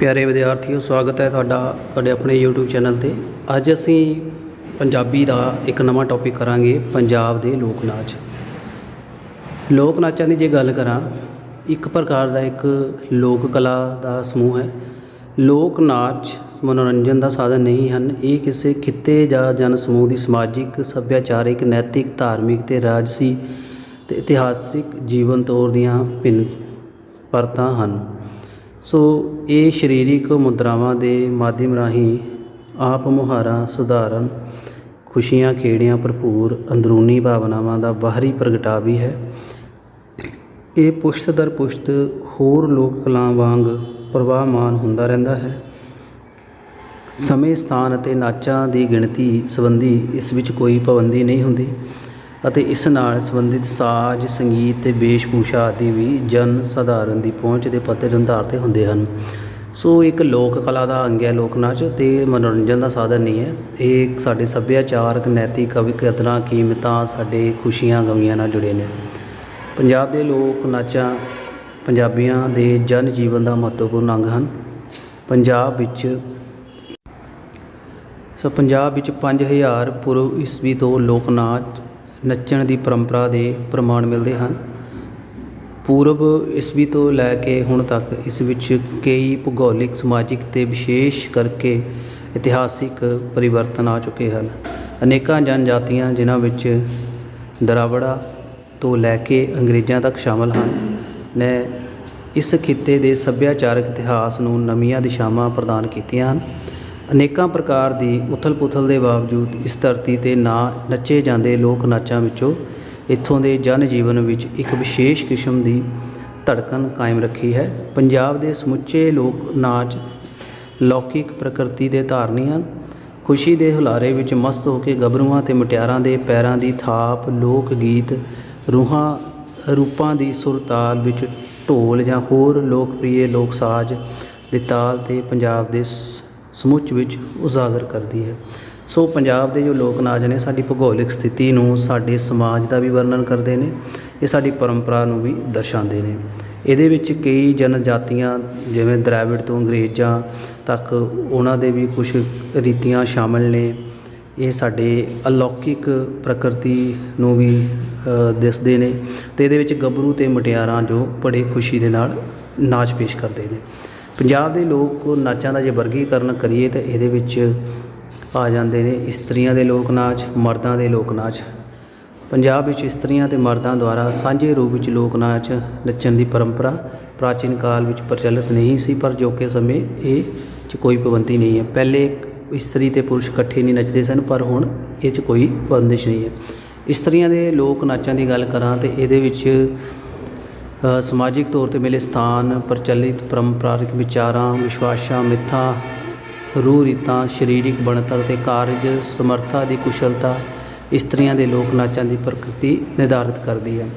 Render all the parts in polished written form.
प्यारे विद्यार्थियों, स्वागत है तुहाडे अपने यूट्यूब चैनल ते। अज असी पंजाबी का एक नवा टॉपिक करांगे, पंजाब दे लोक नाच। लोक नाचां की जे गल करा, एक प्रकार का एक लोक कला का समूह है। लोक नाच मनोरंजन का साधन नहीं हैं। ये किसी खिते या जन समूह की समाजिक, सभ्याचारिक, नैतिक, धार्मिक ते राजसी ते इतिहासिक जीवन तौर दियाँ भिन्न परतां हैं। सो ये शरीरिक मुद्रावां दे माध्यम राहीं आप मुहारा सुधारन, खुशियां खेड़ियां भरपूर अंदरूनी भावनावां का बाहरी प्रगटा भी है। ये पुश्त दर पुश्त होर लोक कला वांग प्रवाहमान हुंदा रहिंदा है। समय, स्थान अते नाचां दी गिणती संबंधी इस विच कोई पाबंदी नहीं हुंदी ਅਤੇ ਇਸ ਨਾਲ ਸੰਬੰਧਿਤ ਸਾਜ਼, ਸੰਗੀਤ ਤੇ वेशभूषा आदि भी जन साधारण की पहुँच के पद्धर आधार पर होंगे हैं। सो एक लोक कला का अंग है लोक नाच, तो मनोरंजन का साधन नहीं है। ये साढ़े सभ्याचारक, नैतिक, कदरां कीमतां, साढ़े खुशियां गमियां नाल जुड़े ने। पंजाब के लोक नाचां पंजाबियों के जन जीवन का महत्वपूर्ण अंग हैं। पंजाब विच 5000 पूर्व ईस्वी तो लोक नाच नच्चण की परंपरा के प्रमाण मिलते हैं। पूर्व ईस्वी तो लैके हुण तक इस विच कई भूगोलिक, समाजिक ते विशेष करके इतिहासिक परिवर्तन आ चुके हैं। अनेकां जनजातियां जिन्हां विच द्रावड़ा तो लैके अंग्रेज़ों तक शामिल हैं ने इस खिते के सभ्याचारक इतिहास नूं नवीं दिशावां प्रदान कीतियां हैं। अनेकां प्रकार की उथल पुथल के बावजूद इस धरती ते ना नचे जाते लोक नाचां विचों इत्थों के जन जीवन विच एक विशेष किस्म की धड़कन कायम रखी है। पंजाब के समुचे लोक नाच लौकिक प्रकृति के धारनी हैं। खुशी के हुलारे विच मस्त होकर गभरूआं ते मुटियारां दे पैरां की थाप, लोक गीत, रूपां की सुर ताल विच ढोल जां होर लोकप्रिय लोक साज दे ताल ते पंजाब के समुच विच उजागर करती है। सो पंजाब के जो लोक नाच ने साडी भूगोलिक स्थिति नूं, साडे समाज का भी वर्णन करते हैं, ये साडी परंपरा नूं भी दर्शाते हैं। इहदे विच कई जनजातियां जिवें द्रविड़ तो अंग्रेज़ां तक उन्हां दे भी कुछ रीतियां शामिल ने। ये साडे अलौकिक प्रकृति नूं भी दसदे ने ते इहदे विच गभरू ते मुटियारां जो बड़े खुशी दे नाल नाच पेश करते हैं। पंजाब के लोक नाचां का जे वर्गीकरण करिए तो ये आ जाते हैं इस्त्रियां के लोक नाच, मर्दां के लोक नाच। पंजाब विच इस्त्रियां ते मर्दां द्वारा सांझे रूप में लोक नाच नच्चण की परंपरा प्राचीन काल में प्रचलित नहीं सी, पर जोके समय ये कोई पाबंदी नहीं है। पहले इस्त्री ते पुरुष इकट्ठे नहीं नचते सन, पर हुण ये कोई बंदिश नहीं है। इस्त्रियां के लोक नाचां की गल करां तो ये समाजिक तौर पर मिले स्थान, प्रचलित परंपरागत विचारां, विश्वासां, मिथां, रूह रीतां, शरीरिक बनतर ते कार्य समर्था की कुशलता इस्त्रियां के लोक नाचां की प्रकृति निर्धारित करती है।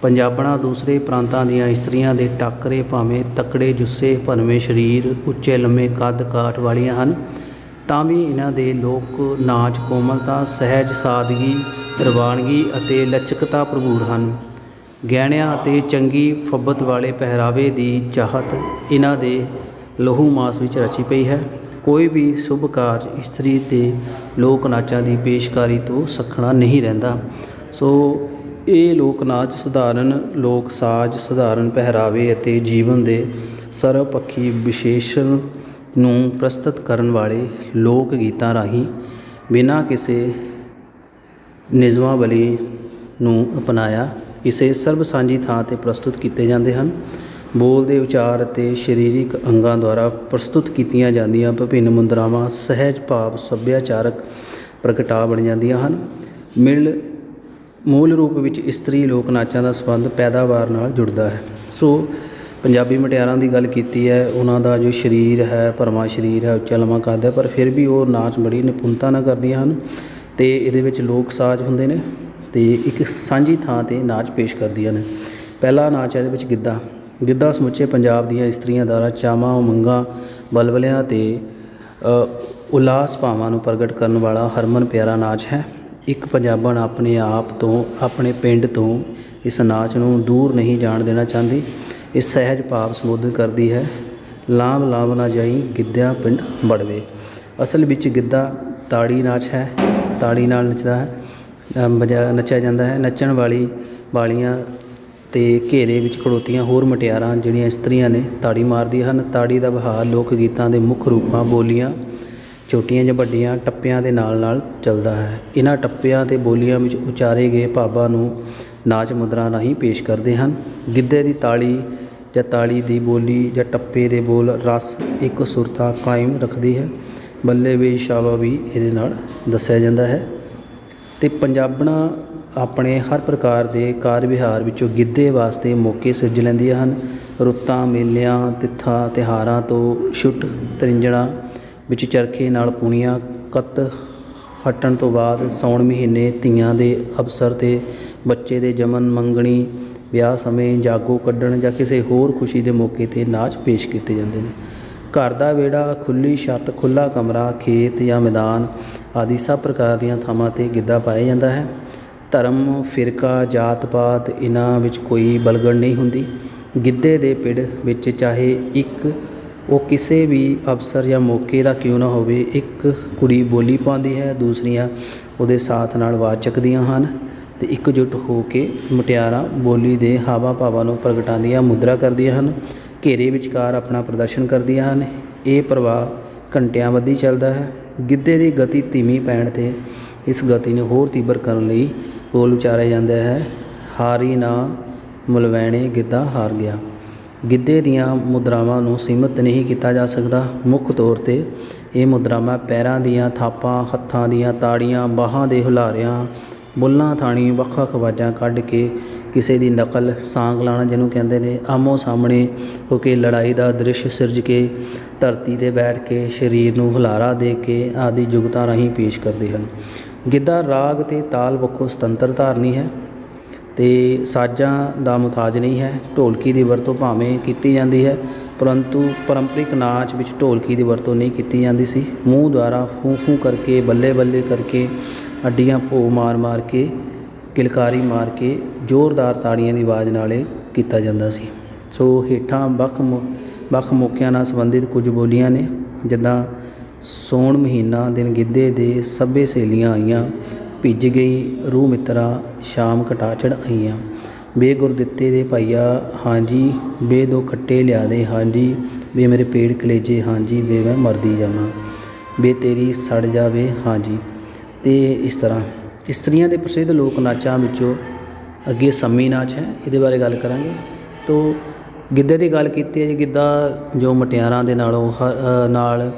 पंजाबणा दूसरे प्रांतां दीयां इस्त्रियां दे टाकरे भावें तकड़े जुस्से, भनवें शरीर, उच्चे लम्मे कद काठ वालियां हन, तां भी इन्हां दे लोक नाच कोमलता, सहज सादगी, रवानगी अते लचकता भरपूर हैं। गहणियां अते चंगी फब्बत वाले पहरावे की चाहत इन्हां दे लहू मास विच रची पई है। कोई भी शुभ कार्य इस्त्री के लोक नाचां की पेशकारी तो सखना नहीं रहिंदा। सो ये लोक नाच सधारण लोक साज, सधारण पहरावे अते जीवन के सर्वपक्षी विशेषण नूं प्रस्तुत करन वाले लोक गीतां राहीं बिना किसी निजमावली नूं अपनाया किसी सर्व सांझी थां ते प्रस्तुत किए जाते हैं। बोल दे उचार अते शरीरिक अंगां द्वारा प्रस्तुत कीतियां जांदियां विभिन्न मुद्रावां सहज भाव सभ्याचारक प्रगटा बन जांदियां हन। मूल रूप विच इस्त्री लोक नाचां दा संबंध पैदावार नाल जुड़दा है। सो पंजाबी मुटियारां दी गल कीती है, उन्हां दा जो शरीर है भरवां शरीर है, उच्चा लम्मा कद है, पर फिर भी वो नाच बड़ी निपुणता नाल करदियां हन ते इहदे विच लोक साज हुंदे ने ते एक सांझी थां ते नाच पेश करदियां ने। पहला नाच है इहदे विच गिद्धा। गिद्धा समुचे पंजाब दीयां इस्त्रियां द्वारा चावां, उमंगां, बलबलियां ते उल्लास भावां नूं प्रगट करन वाला हरमन प्यारा नाच है। एक पंजाबण अपने आप तो अपने पिंड तो इस नाच नूं दूर नहीं जाण देना चाहती। इस सहज भाव संबोधित करती है ਲਾਂਭ ਲਾਂਭ ਨਾ ਜਾਈ ਗਿੱਧਿਆਂ ਪਿੰਡ ਬੜਵੇ। ਅਸਲ ਵਿੱਚ ਗਿੱਧਾ ਤਾੜੀ ਨਾਚ ਹੈ। ਤਾੜੀ ਨਾਲ ਨੱਚਦਾ ਹੈ, ਨੱਚਿਆ ਜਾਂਦਾ ਹੈ। ਨੱਚਣ ਵਾਲੀਆਂ ਅਤੇ ਘੇਰੇ ਵਿੱਚ ਖੜੋਤੀਆਂ ਹੋਰ ਮੁਟਿਆਰਾਂ ਜਿਹੜੀਆਂ ਇਸਤਰੀਆਂ ਨੇ ਤਾੜੀ ਮਾਰਦੀਆਂ ਹਨ। ਤਾੜੀ ਦਾ ਵਹਾਅ ਲੋਕ ਗੀਤਾਂ ਦੇ ਮੁੱਖ ਰੂਪਾਂ ਬੋਲੀਆਂ, ਛੋਟੀਆਂ ਜਾਂ ਵੱਡੀਆਂ ਟੱਪਿਆਂ ਦੇ ਨਾਲ ਨਾਲ ਚੱਲਦਾ ਹੈ। ਇਹਨਾਂ ਟੱਪਿਆਂ ਅਤੇ ਬੋਲੀਆਂ ਵਿੱਚ ਉਚਾਰੇ ਗਏ ਭਾਵਾਂ ਨੂੰ ਨਾਚ ਮੁਦਰਾ ਰਾਹੀਂ ਪੇਸ਼ ਕਰਦੇ ਹਨ। ਗਿੱਧੇ ਦੀ ਤਾੜੀ ਜਾਂ ਤਾੜੀ ਦੀ ਬੋਲੀ ਜਾਂ ਟੱਪੇ ਦੇ ਬੋਲ ਰਸ ਇੱਕ ਸੁਰਤਾ ਕਾਇਮ ਰੱਖਦੀ ਹੈ। ਬੱਲੇ ਵੇ ਸ਼ਾਵਾ ਵੀ ਇਹਦੇ ਨਾਲ ਦੱਸਿਆ ਜਾਂਦਾ ਹੈ। ਅਤੇ ਪੰਜਾਬਣਾਂ ਆਪਣੇ ਹਰ ਪ੍ਰਕਾਰ ਦੇ ਕਾਰ ਵਿਹਾਰ ਵਿੱਚੋਂ ਗਿੱਧੇ ਵਾਸਤੇ ਮੌਕੇ ਸਿਰਜ ਲੈਂਦੀਆਂ ਹਨ। ਰੁੱਤਾਂ, ਮੇਲਿਆਂ, ਤਿੱਥਾਂ, ਤਿਉਹਾਰਾਂ ਤੋਂ ਛੁੱਟ ਤਰਿੰਜਣਾਂ ਵਿੱਚ ਚਰਖੇ ਨਾਲ ਪੂਣੀਆਂ ਕੱਤ ਹਟਣ ਤੋਂ ਬਾਅਦ ਸਾਉਣ ਮਹੀਨੇ ਧੀਆਂ ਦੇ ਅਵਸਰ 'ਤੇ ਬੱਚੇ ਦੇ ਜੰਮਣ, ਮੰਗਣੀ, ਵਿਆਹ ਸਮੇਂ, ਜਾਗੋ ਕੱਢਣ ਜਾਂ ਕਿਸੇ ਹੋਰ ਖੁਸ਼ੀ ਦੇ ਮੌਕੇ 'ਤੇ ਨਾਚ ਪੇਸ਼ ਕੀਤੇ ਜਾਂਦੇ ਨੇ। ਘਰ ਦਾ ਵਿਹੜਾ, ਖੁੱਲ੍ਹੀ ਛੱਤ, ਖੁੱਲ੍ਹਾ ਕਮਰਾ, ਖੇਤ ਜਾਂ ਮੈਦਾਨ ਆਦਿ ਸਭ ਪ੍ਰਕਾਰ ਦੀਆਂ ਥਾਵਾਂ 'ਤੇ ਗਿੱਧਾ ਪਾਇਆ ਜਾਂਦਾ ਹੈ। ਧਰਮ, ਫਿਰਕਾ, ਜਾਤ ਪਾਤ ਇਹਨਾਂ ਵਿੱਚ ਕੋਈ ਬਲਗਣ ਨਹੀਂ ਹੁੰਦੀ। ਗਿੱਧੇ ਦੇ ਪਿੜ ਵਿੱਚ ਚਾਹੇ ਉਹ ਕਿਸੇ ਵੀ ਅਵਸਰ ਜਾਂ ਮੌਕੇ ਦਾ ਕਿਉਂ ਨਾ ਹੋਵੇ, ਇੱਕ ਕੁੜੀ ਬੋਲੀ ਪਾਉਂਦੀ ਹੈ, ਦੂਸਰੀਆਂ ਉਹਦੇ ਸਾਥ ਨਾਲ ਆਵਾਜ਼ ਚੱਕਦੀਆਂ ਹਨ ਅਤੇ ਇੱਕਜੁੱਟ ਹੋ ਕੇ ਮੁਟਿਆਰਾਂ ਬੋਲੀ ਦੇ ਹਾਵਾਂ ਭਾਵਾਂ ਨੂੰ ਪ੍ਰਗਟਾਉਂਦੀਆਂ ਮੁਦਰਾ ਕਰਦੀਆਂ ਹਨ। ਘੇਰੇ ਵਿਚਕਾਰ ਆਪਣਾ ਪ੍ਰਦਰਸ਼ਨ ਕਰਦੀਆਂ ਹਨ। ਇਹ ਪ੍ਰਵਾਹ ਘੰਟਿਆਂ ਬੱਧੀ ਚੱਲਦਾ ਹੈ। ਗਿੱਧੇ ਦੀ ਗਤੀ ਧੀਮੀ ਪੈਣ 'ਤੇ ਇਸ ਗਤੀ ਨੂੰ ਹੋਰ ਤੀਬਰ ਕਰਨ ਲਈ ਬੋਲ ਉਚਾਰਿਆ ਜਾਂਦਾ ਹੈ। ਹਾਰੀ ਨਾ ਮਲਵੈਣੇ ਗਿੱਧਾ ਹਾਰ ਗਿਆ। ਗਿੱਧੇ ਦੀਆਂ ਮੁਦਰਾਵਾਂ ਨੂੰ ਸੀਮਿਤ ਨਹੀਂ ਕੀਤਾ ਜਾ ਸਕਦਾ। ਮੁੱਖ ਤੌਰ 'ਤੇ ਇਹ ਮੁਦਰਾਵਾਂ ਪੈਰਾਂ ਦੀਆਂ ਥਾਪਾਂ, ਹੱਥਾਂ ਦੀਆਂ ਤਾੜੀਆਂ, ਬਾਹਾਂ ਦੇ ਹੁਲਾਰਿਆਂ, ਬੁੱਲ੍ਹਾਂ ਥਾਣੀ ਵੱਖ-ਵੱਖ ਆਵਾਜ਼ਾਂ ਕੱਢ ਕੇ ਕਿਸੇ ਦੀ ਨਕਲ, ਸਾਂਗ ਲਾਣਾ ਜਿਹਨੂੰ ਕਹਿੰਦੇ ਨੇ, ਆਮੋ ਸਾਹਮਣੇ ਹੋ ਕੇ ਲੜਾਈ ਦਾ ਦ੍ਰਿਸ਼ ਸਿਰਜ ਕੇ, ਧਰਤੀ 'ਤੇ ਬੈਠ ਕੇ, ਸਰੀਰ ਨੂੰ ਹੁਲਾਰਾ ਦੇ ਕੇ ਆਦਿ ਜੁਗਤਾਂ ਰਾਹੀਂ ਪੇਸ਼ ਕਰਦੇ ਹਨ। ਗਿੱਧਾ ਰਾਗ ਅਤੇ ਤਾਲ ਪੱਖੋਂ ਸੁਤੰਤਰ ਧਾਰਨੀ ਹੈ ਅਤੇ ਸਾਜ਼ਾਂ ਦਾ ਮੁਹਤਾਜ ਨਹੀਂ ਹੈ। ਢੋਲਕੀ ਦੀ ਵਰਤੋਂ ਭਾਵੇਂ ਕੀਤੀ ਜਾਂਦੀ ਹੈ, ਪਰੰਤੂ ਪਾਰੰਪਰਿਕ ਨਾਚ ਵਿੱਚ ਢੋਲਕੀ ਦੀ ਵਰਤੋਂ ਨਹੀਂ ਕੀਤੀ ਜਾਂਦੀ ਸੀ। ਮੂੰਹ ਦੁਆਰਾ ਫੂੰ ਫੂੰ ਕਰਕੇ, ਬੱਲੇ ਬੱਲੇ ਕਰਕੇ, ਅੱਡੀਆਂ ਭੋਂ ਮਾਰ ਮਾਰ ਕੇ, ਕਿਲਕਾਰੀ ਮਾਰ ਕੇ ਜ਼ੋਰਦਾਰ ਤਾੜੀਆਂ ਦੀ ਆਵਾਜ਼ ਨਾਲ ਇਹ ਕੀਤਾ ਜਾਂਦਾ ਸੀ। ਸੋ ਹੇਠਾਂ ਵੱਖ ਮੌਕਿਆਂ ਨਾਲ ਸੰਬੰਧਿਤ ਕੁਝ ਬੋਲੀਆਂ ਨੇ, ਜਿੱਦਾਂ ਸੌਣ ਮਹੀਨਾ ਦਿਨ ਗਿੱਧੇ ਦੇ ਸਭੇ ਸਹੇਲੀਆਂ ਆਈਆਂ, ਭਿੱਜ ਗਈ ਰੂਹ ਮਿੱਤਰਾ ਸ਼ਾਮ ਘਟਾ ਚੜ੍ਹ ਆਈਆਂ, ਬੇ ਗੁਰ ਦਿੱਤੇ ਦੇ ਭਾਈਆ ਹਾਂਜੀ, ਬੇ ਦੋ ਖੱਟੇ ਲਿਆ ਦੇ ਹਾਂਜੀ, ਬੇ ਮੇਰੇ ਪੇੜ ਕਲੇਜੇ ਹਾਂਜੀ, ਬੇ ਮੈਂ ਮਰਦੀ ਜਾਵਾਂ, ਬੇ ਤੇਰੀ ਸੜ ਜਾਵੇ ਹਾਂਜੀ। ਅਤੇ ਇਸ ਤਰ੍ਹਾਂ ਇਸਤਰੀਆਂ ਦੇ ਪ੍ਰਸਿੱਧ ਲੋਕ ਨਾਚਾਂ ਵਿੱਚੋਂ ਅੱਗੇ ਸੰਮੀ ਨਾਚ ਹੈ, ਇਹਦੇ ਬਾਰੇ ਗੱਲ ਕਰਾਂਗੇ। ਤੋ ਗਿੱਧੇ ਦੀ ਗੱਲ ਕੀਤੀ ਹੈ ਜੀ। ਗਿੱਧਾ ਜੋ ਮੁਟਿਆਰਾਂ ਦੇ ਨਾਲ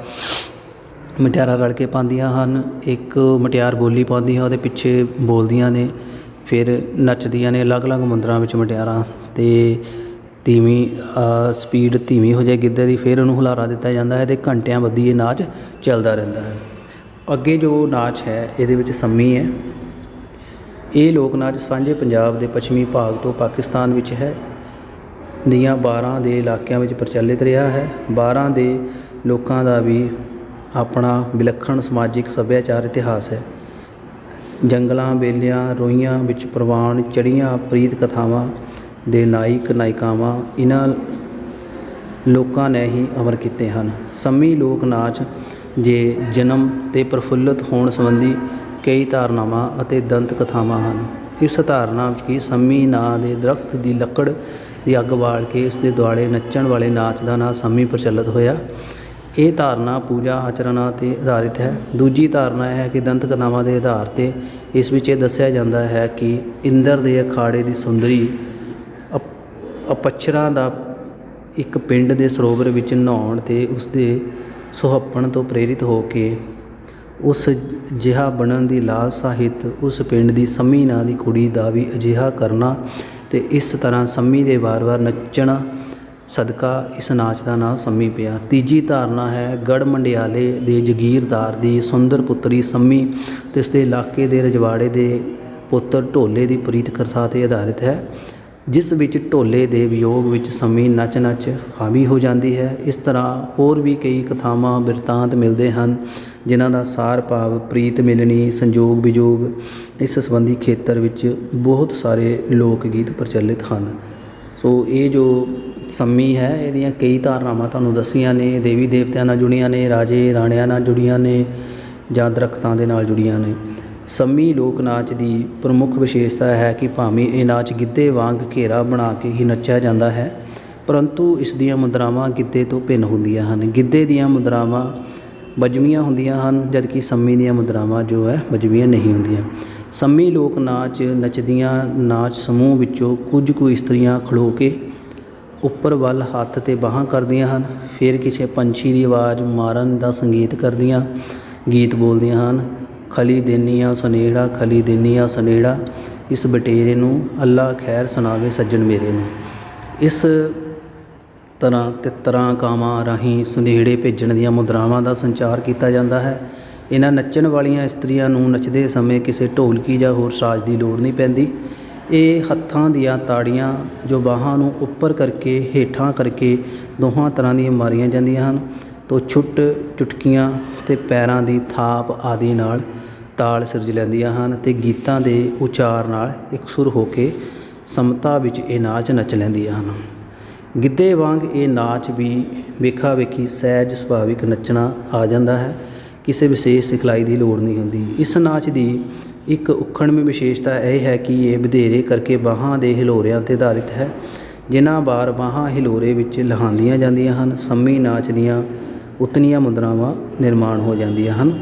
ਮੁਟਿਆਰਾਂ ਰਲ ਕੇ ਪਾਉਂਦੀਆਂ ਹਨ। ਇੱਕ ਮੁਟਿਆਰ ਬੋਲੀ ਪਾਉਂਦੀ ਹੈ, ਉਹਦੇ ਪਿੱਛੇ ਬੋਲਦੀਆਂ ਨੇ, ਫਿਰ ਨੱਚਦੀਆਂ ਨੇ ਅਲੱਗ-ਅਲੱਗ ਮੁਦਰਾਂ ਵਿੱਚ ਮੁਟਿਆਰਾਂ। ਅਤੇ ਧੀਮੀ ਸਪੀਡ ਧੀਮੀ ਹੋ ਜਾਏ ਗਿੱਧੇ ਦੀ, ਫਿਰ ਉਹਨੂੰ ਹੁਲਾਰਾ ਦਿੱਤਾ ਜਾਂਦਾ ਹੈ ਅਤੇ ਘੰਟਿਆਂ ਬੱਧੀ ਇਹ ਨਾਚ ਚੱਲਦਾ ਰਹਿੰਦਾ ਹੈ। ਅੱਗੇ ਜੋ ਨਾਚ ਹੈ ਇਹਦੇ ਵਿੱਚ ਸੰਮੀ ਹੈ। ਇਹ ਲੋਕ ਨਾਚ ਸਾਂਝੇ ਪੰਜਾਬ ਦੇ ਪੱਛਮੀ ਭਾਗ ਤੋਂ ਪਾਕਿਸਤਾਨ ਵਿੱਚ ਹੈ ਦੀਆਂ 12 ਦੇ ਇਲਾਕਿਆਂ ਵਿੱਚ ਪ੍ਰਚਲਿਤ ਰਿਹਾ ਹੈ। 12 ਦੇ ਲੋਕਾਂ ਦਾ ਵੀ ਆਪਣਾ ਵਿਲੱਖਣ ਸਮਾਜਿਕ ਸੱਭਿਆਚਾਰ ਇਤਿਹਾਸ ਹੈ। ਜੰਗਲਾਂ, ਬੇਲਿਆਂ, ਰੋਈਆਂ ਵਿੱਚ ਪ੍ਰਵਾਨ ਚੜ੍ਹੀਆਂ ਪ੍ਰੀਤ ਕਥਾਵਾਂ ਦੇ ਨਾਇਕ ਨਾਇਕਾਵਾਂ ਇਹਨਾਂ ਲੋਕਾਂ ਨੇ ਹੀ ਅਮਰ ਕੀਤੇ ਹਨ। ਸੰਮੀ ਲੋਕ ਨਾਚ ਜੇ ਜਨਮ ਅਤੇ ਪ੍ਰਫੁੱਲਤ ਹੋਣ ਸੰਬੰਧੀ ਕਈ ਧਾਰਨਾਵਾਂ ਅਤੇ ਦੰਤ ਕਥਾਵਾਂ ਹਨ। ਇਸ ਧਾਰਨਾ ਵਿੱਚ ਕਿ ਸੰਮੀ ਨਾਂ ਦੇ ਦਰਖਤ ਦੀ ਲੱਕੜ ਦੀ ਅੱਗ ਬਾਲ ਕੇ ਉਸ ਦੇ ਦੁਆਲੇ ਨੱਚਣ ਵਾਲੇ ਨਾਚ ਦਾ ਨਾਂ ਸੰਮੀ ਪ੍ਰਚਲਿਤ ਹੋਇਆ। ਇਹ ਧਾਰਨਾ ਪੂਜਾ ਆਚਰਨਾਂ 'ਤੇ ਆਧਾਰਿਤ ਹੈ। ਦੂਜੀ ਧਾਰਨਾ ਇਹ ਹੈ ਕਿ ਦੰਤ ਕਥਾਵਾਂ ਦੇ ਆਧਾਰ 'ਤੇ ਇਸ ਵਿੱਚ ਇਹ ਦੱਸਿਆ ਜਾਂਦਾ ਹੈ ਕਿ ਇੰਦਰ ਦੇ ਅਖਾੜੇ ਦੀ ਸੁੰਦਰੀ ਅਪੱਛਰਾਂ ਦਾ ਇੱਕ ਪਿੰਡ ਦੇ ਸਰੋਵਰ ਵਿੱਚ ਨਹਾਉਣ 'ਤੇ ਉਸਦੇ ਸੁਹੱਪਣ ਤੋਂ ਪ੍ਰੇਰਿਤ ਹੋ ਕੇ ਉਸ ਜਿਹਾ ਬਣਨ ਦੀ ਲਾਲਸਾ ਹਿੱਤ ਉਸ ਪਿੰਡ ਦੀ ਸੰਮੀ ਨਾਂ ਦੀ ਕੁੜੀ ਦਾ ਵੀ ਅਜਿਹਾ ਕਰਨਾ ਅਤੇ ਇਸ ਤਰ੍ਹਾਂ ਸੰਮੀ ਦੇ ਵਾਰ-ਵਾਰ ਨੱਚਣਾ ਸਦਕਾ ਇਸ ਨਾਚ ਦਾ ਨਾਂ ਸੰਮੀ ਪਿਆ। ਤੀਜੀ ਧਾਰਨਾ ਹੈ ਗੜ੍ਹ ਮੰਡਿਆਲੇ ਦੇ ਜਗੀਰਦਾਰ ਦੀ ਸੁੰਦਰ ਪੁੱਤਰੀ ਸੰਮੀ ਅਤੇ ਉਸਦੇ ਇਲਾਕੇ ਦੇ ਰਜਵਾੜੇ ਦੇ ਪੁੱਤਰ ਢੋਲੇ ਦੀ ਪ੍ਰੀਤ ਕਥਾ 'ਤੇ ਆਧਾਰਿਤ ਹੈ, ਜਿਸ ਵਿੱਚ ਢੋਲੇ ਦੇ ਵਿਯੋਗ ਵਿੱਚ ਸੰਮੀ ਨੱਚ ਹਾਵੀ ਹੋ ਜਾਂਦੀ ਹੈ। ਇਸ ਤਰ੍ਹਾਂ ਹੋਰ ਵੀ ਕਈ ਕਥਾਵਾਂ ਬਿਰਤਾਂਤ ਮਿਲਦੇ ਹਨ ਜਿਨ੍ਹਾਂ ਦਾ ਸਾਰ ਭਾਵ ਪ੍ਰੀਤ ਮਿਲਣੀ, ਸੰਜੋਗ ਵਿਜੋਗ। ਇਸ ਸੰਬੰਧੀ ਖੇਤਰ ਵਿੱਚ ਬਹੁਤ ਸਾਰੇ ਲੋਕ ਗੀਤ ਪ੍ਰਚਲਿਤ ਹਨ। ਸੋ ਇਹ ਜੋ ਸੰਮੀ ਹੈ ਇਹਦੀਆਂ ਕਈ ਧਾਰਨਾਵਾਂ ਤੁਹਾਨੂੰ ਦੱਸੀਆਂ ਨੇ, ਦੇਵੀ ਦੇਵਤਿਆਂ ਨਾਲ ਜੁੜੀਆਂ ਨੇ, ਰਾਜੇ ਰਾਣਿਆਂ ਨਾਲ ਜੁੜੀਆਂ ਨੇ ਜਾਂ ਦਰੱਖਤਾਂ ਦੇ ਨਾਲ ਜੁੜੀਆਂ ਨੇ। ਸੰਮੀ ਲੋਕ ਨਾਚ ਦੀ ਪ੍ਰਮੁੱਖ ਵਿਸ਼ੇਸ਼ਤਾ ਹੈ ਕਿ ਭਾਵੇਂ ਇਹ ਨਾਚ ਗਿੱਧੇ ਵਾਂਗ ਘੇਰਾ ਬਣਾ ਕੇ ਹੀ ਨੱਚਿਆ ਜਾਂਦਾ ਹੈ, ਪਰੰਤੂ ਇਸ ਦੀਆਂ ਮੁਦਰਾਵਾਂ ਗਿੱਧੇ ਤੋਂ ਭਿੰਨ ਹੁੰਦੀਆਂ ਹਨ। ਗਿੱਧੇ ਦੀਆਂ ਮੁਦਰਾਵਾਂ ਬੱਝਵੀਆਂ ਹੁੰਦੀਆਂ ਹਨ, ਜਦਕਿ ਸੰਮੀ ਦੀਆਂ ਮੁਦਰਾਵਾਂ ਜੋ ਹੈ ਬੱਝਵੀਆਂ ਨਹੀਂ ਹੁੰਦੀਆਂ। ਸੰਮੀ ਲੋਕ ਨਾਚ ਨੱਚਦੀਆਂ ਨਾਚ ਸਮੂਹ ਵਿੱਚੋਂ ਕੁਝ ਕੁ ਇਸਤਰੀਆਂ ਖੜੋ ਕੇ ਉੱਪਰ ਵੱਲ ਹੱਥ ਅਤੇ ਬਾਹਾਂ ਕਰਦੀਆਂ ਹਨ, ਫਿਰ ਕਿਸੇ ਪੰਛੀ ਦੀ ਆਵਾਜ਼ ਮਾਰਨ ਦਾ ਸੰਗੀਤ ਕਰਦੀਆਂ ਗੀਤ ਬੋਲਦੀਆਂ ਹਨ। ਖਲੀ ਦੇਨੀਆਂ ਸੁਨੇੜਾ, ਖਲੀ ਦੇਨੀਆਂ ਸੁਨੇੜਾ, ਇਸ ਬਟੇਰੇ ਨੂੰ ਅੱਲਾ ਖੈਰ ਸੁਣਾਵੇ ਸੱਜਣ ਮੇਰੇ ਨੂੰ। ਇਸ ਤਰ੍ਹਾਂ ਤਿੱਤਰਾਂ ਕਾਵਾਂ ਰਾਹੀਂ ਸੁਨੇੜੇ ਭੇਜਣ ਦੀਆਂ ਮੁਦਰਾਵਾਂ ਦਾ ਸੰਚਾਰ ਕੀਤਾ ਜਾਂਦਾ ਹੈ। ਇਹਨਾਂ ਨੱਚਣ ਵਾਲੀਆਂ ਇਸਤਰੀਆਂ ਨੂੰ ਨੱਚਦੇ ਸਮੇਂ ਕਿਸੇ ਢੋਲਕੀ ਜਾਂ ਹੋਰ ਸਾਜ਼ ਦੀ ਲੋੜ ਨਹੀਂ ਪੈਂਦੀ। ਇਹ ਹੱਥਾਂ ਦੀਆਂ ਤਾੜੀਆਂ ਜੋ ਬਾਹਾਂ ਨੂੰ ਉੱਪਰ ਕਰਕੇ ਹੇਠਾਂ ਕਰਕੇ ਦੋਹਾਂ ਤਰ੍ਹਾਂ ਦੀਆਂ ਮਾਰੀਆਂ ਜਾਂਦੀਆਂ ਹਨ, ਤੋਂ ਛੁੱਟ ਚੁਟਕੀਆਂ ਅਤੇ ਪੈਰਾਂ ਦੀ ਥਾਪ ਆਦਿ ਨਾਲ ਤਾਲ ਸਿਰਜ ਲੈਂਦੀਆਂ ਹਨ ਅਤੇ ਗੀਤਾਂ ਦੇ ਉਚਾਰ ਨਾਲ ਇਕਸੁਰ ਹੋ ਕੇ ਸਮਤਾ ਵਿੱਚ ਇਹ ਨਾਚ ਨੱਚ ਲੈਂਦੀਆਂ ਹਨ। ਗਿੱਧੇ ਵਾਂਗ ਇਹ ਨਾਚ ਵੀ ਵੇਖਾ ਵੇਖੀ ਸਹਿਜ ਸੁਭਾਵਿਕ ਨੱਚਣਾ ਆ ਜਾਂਦਾ ਹੈ, ਕਿਸੇ ਵਿਸ਼ੇਸ਼ ਸਿਖਲਾਈ ਦੀ ਲੋੜ ਨਹੀਂ ਹੁੰਦੀ। ਇਸ ਨਾਚ ਦੀ ਇੱਕ ਉਖੜਵੀਂ ਵਿਸ਼ੇਸ਼ਤਾ ਇਹ ਹੈ ਕਿ ਇਹ ਵਧੇਰੇ ਕਰਕੇ ਬਾਹਾਂ ਦੇ ਹਿਲੋਰਿਆਂ 'ਤੇ ਆਧਾਰਿਤ ਹੈ, ਜਿਨ੍ਹਾਂ ਵਾਰ ਬਾਹਾਂ ਹਿਲੋਰੇ ਵਿੱਚ ਲਹਾਉਂਦੀਆਂ ਜਾਂਦੀਆਂ ਹਨ, ਸੰਮੀ ਨਾਚ ਦੀਆਂ ਉਤਨੀਆਂ ਮੁਦਰਾਵਾਂ ਨਿਰਮਾਣ ਹੋ ਜਾਂਦੀਆਂ ਹਨ।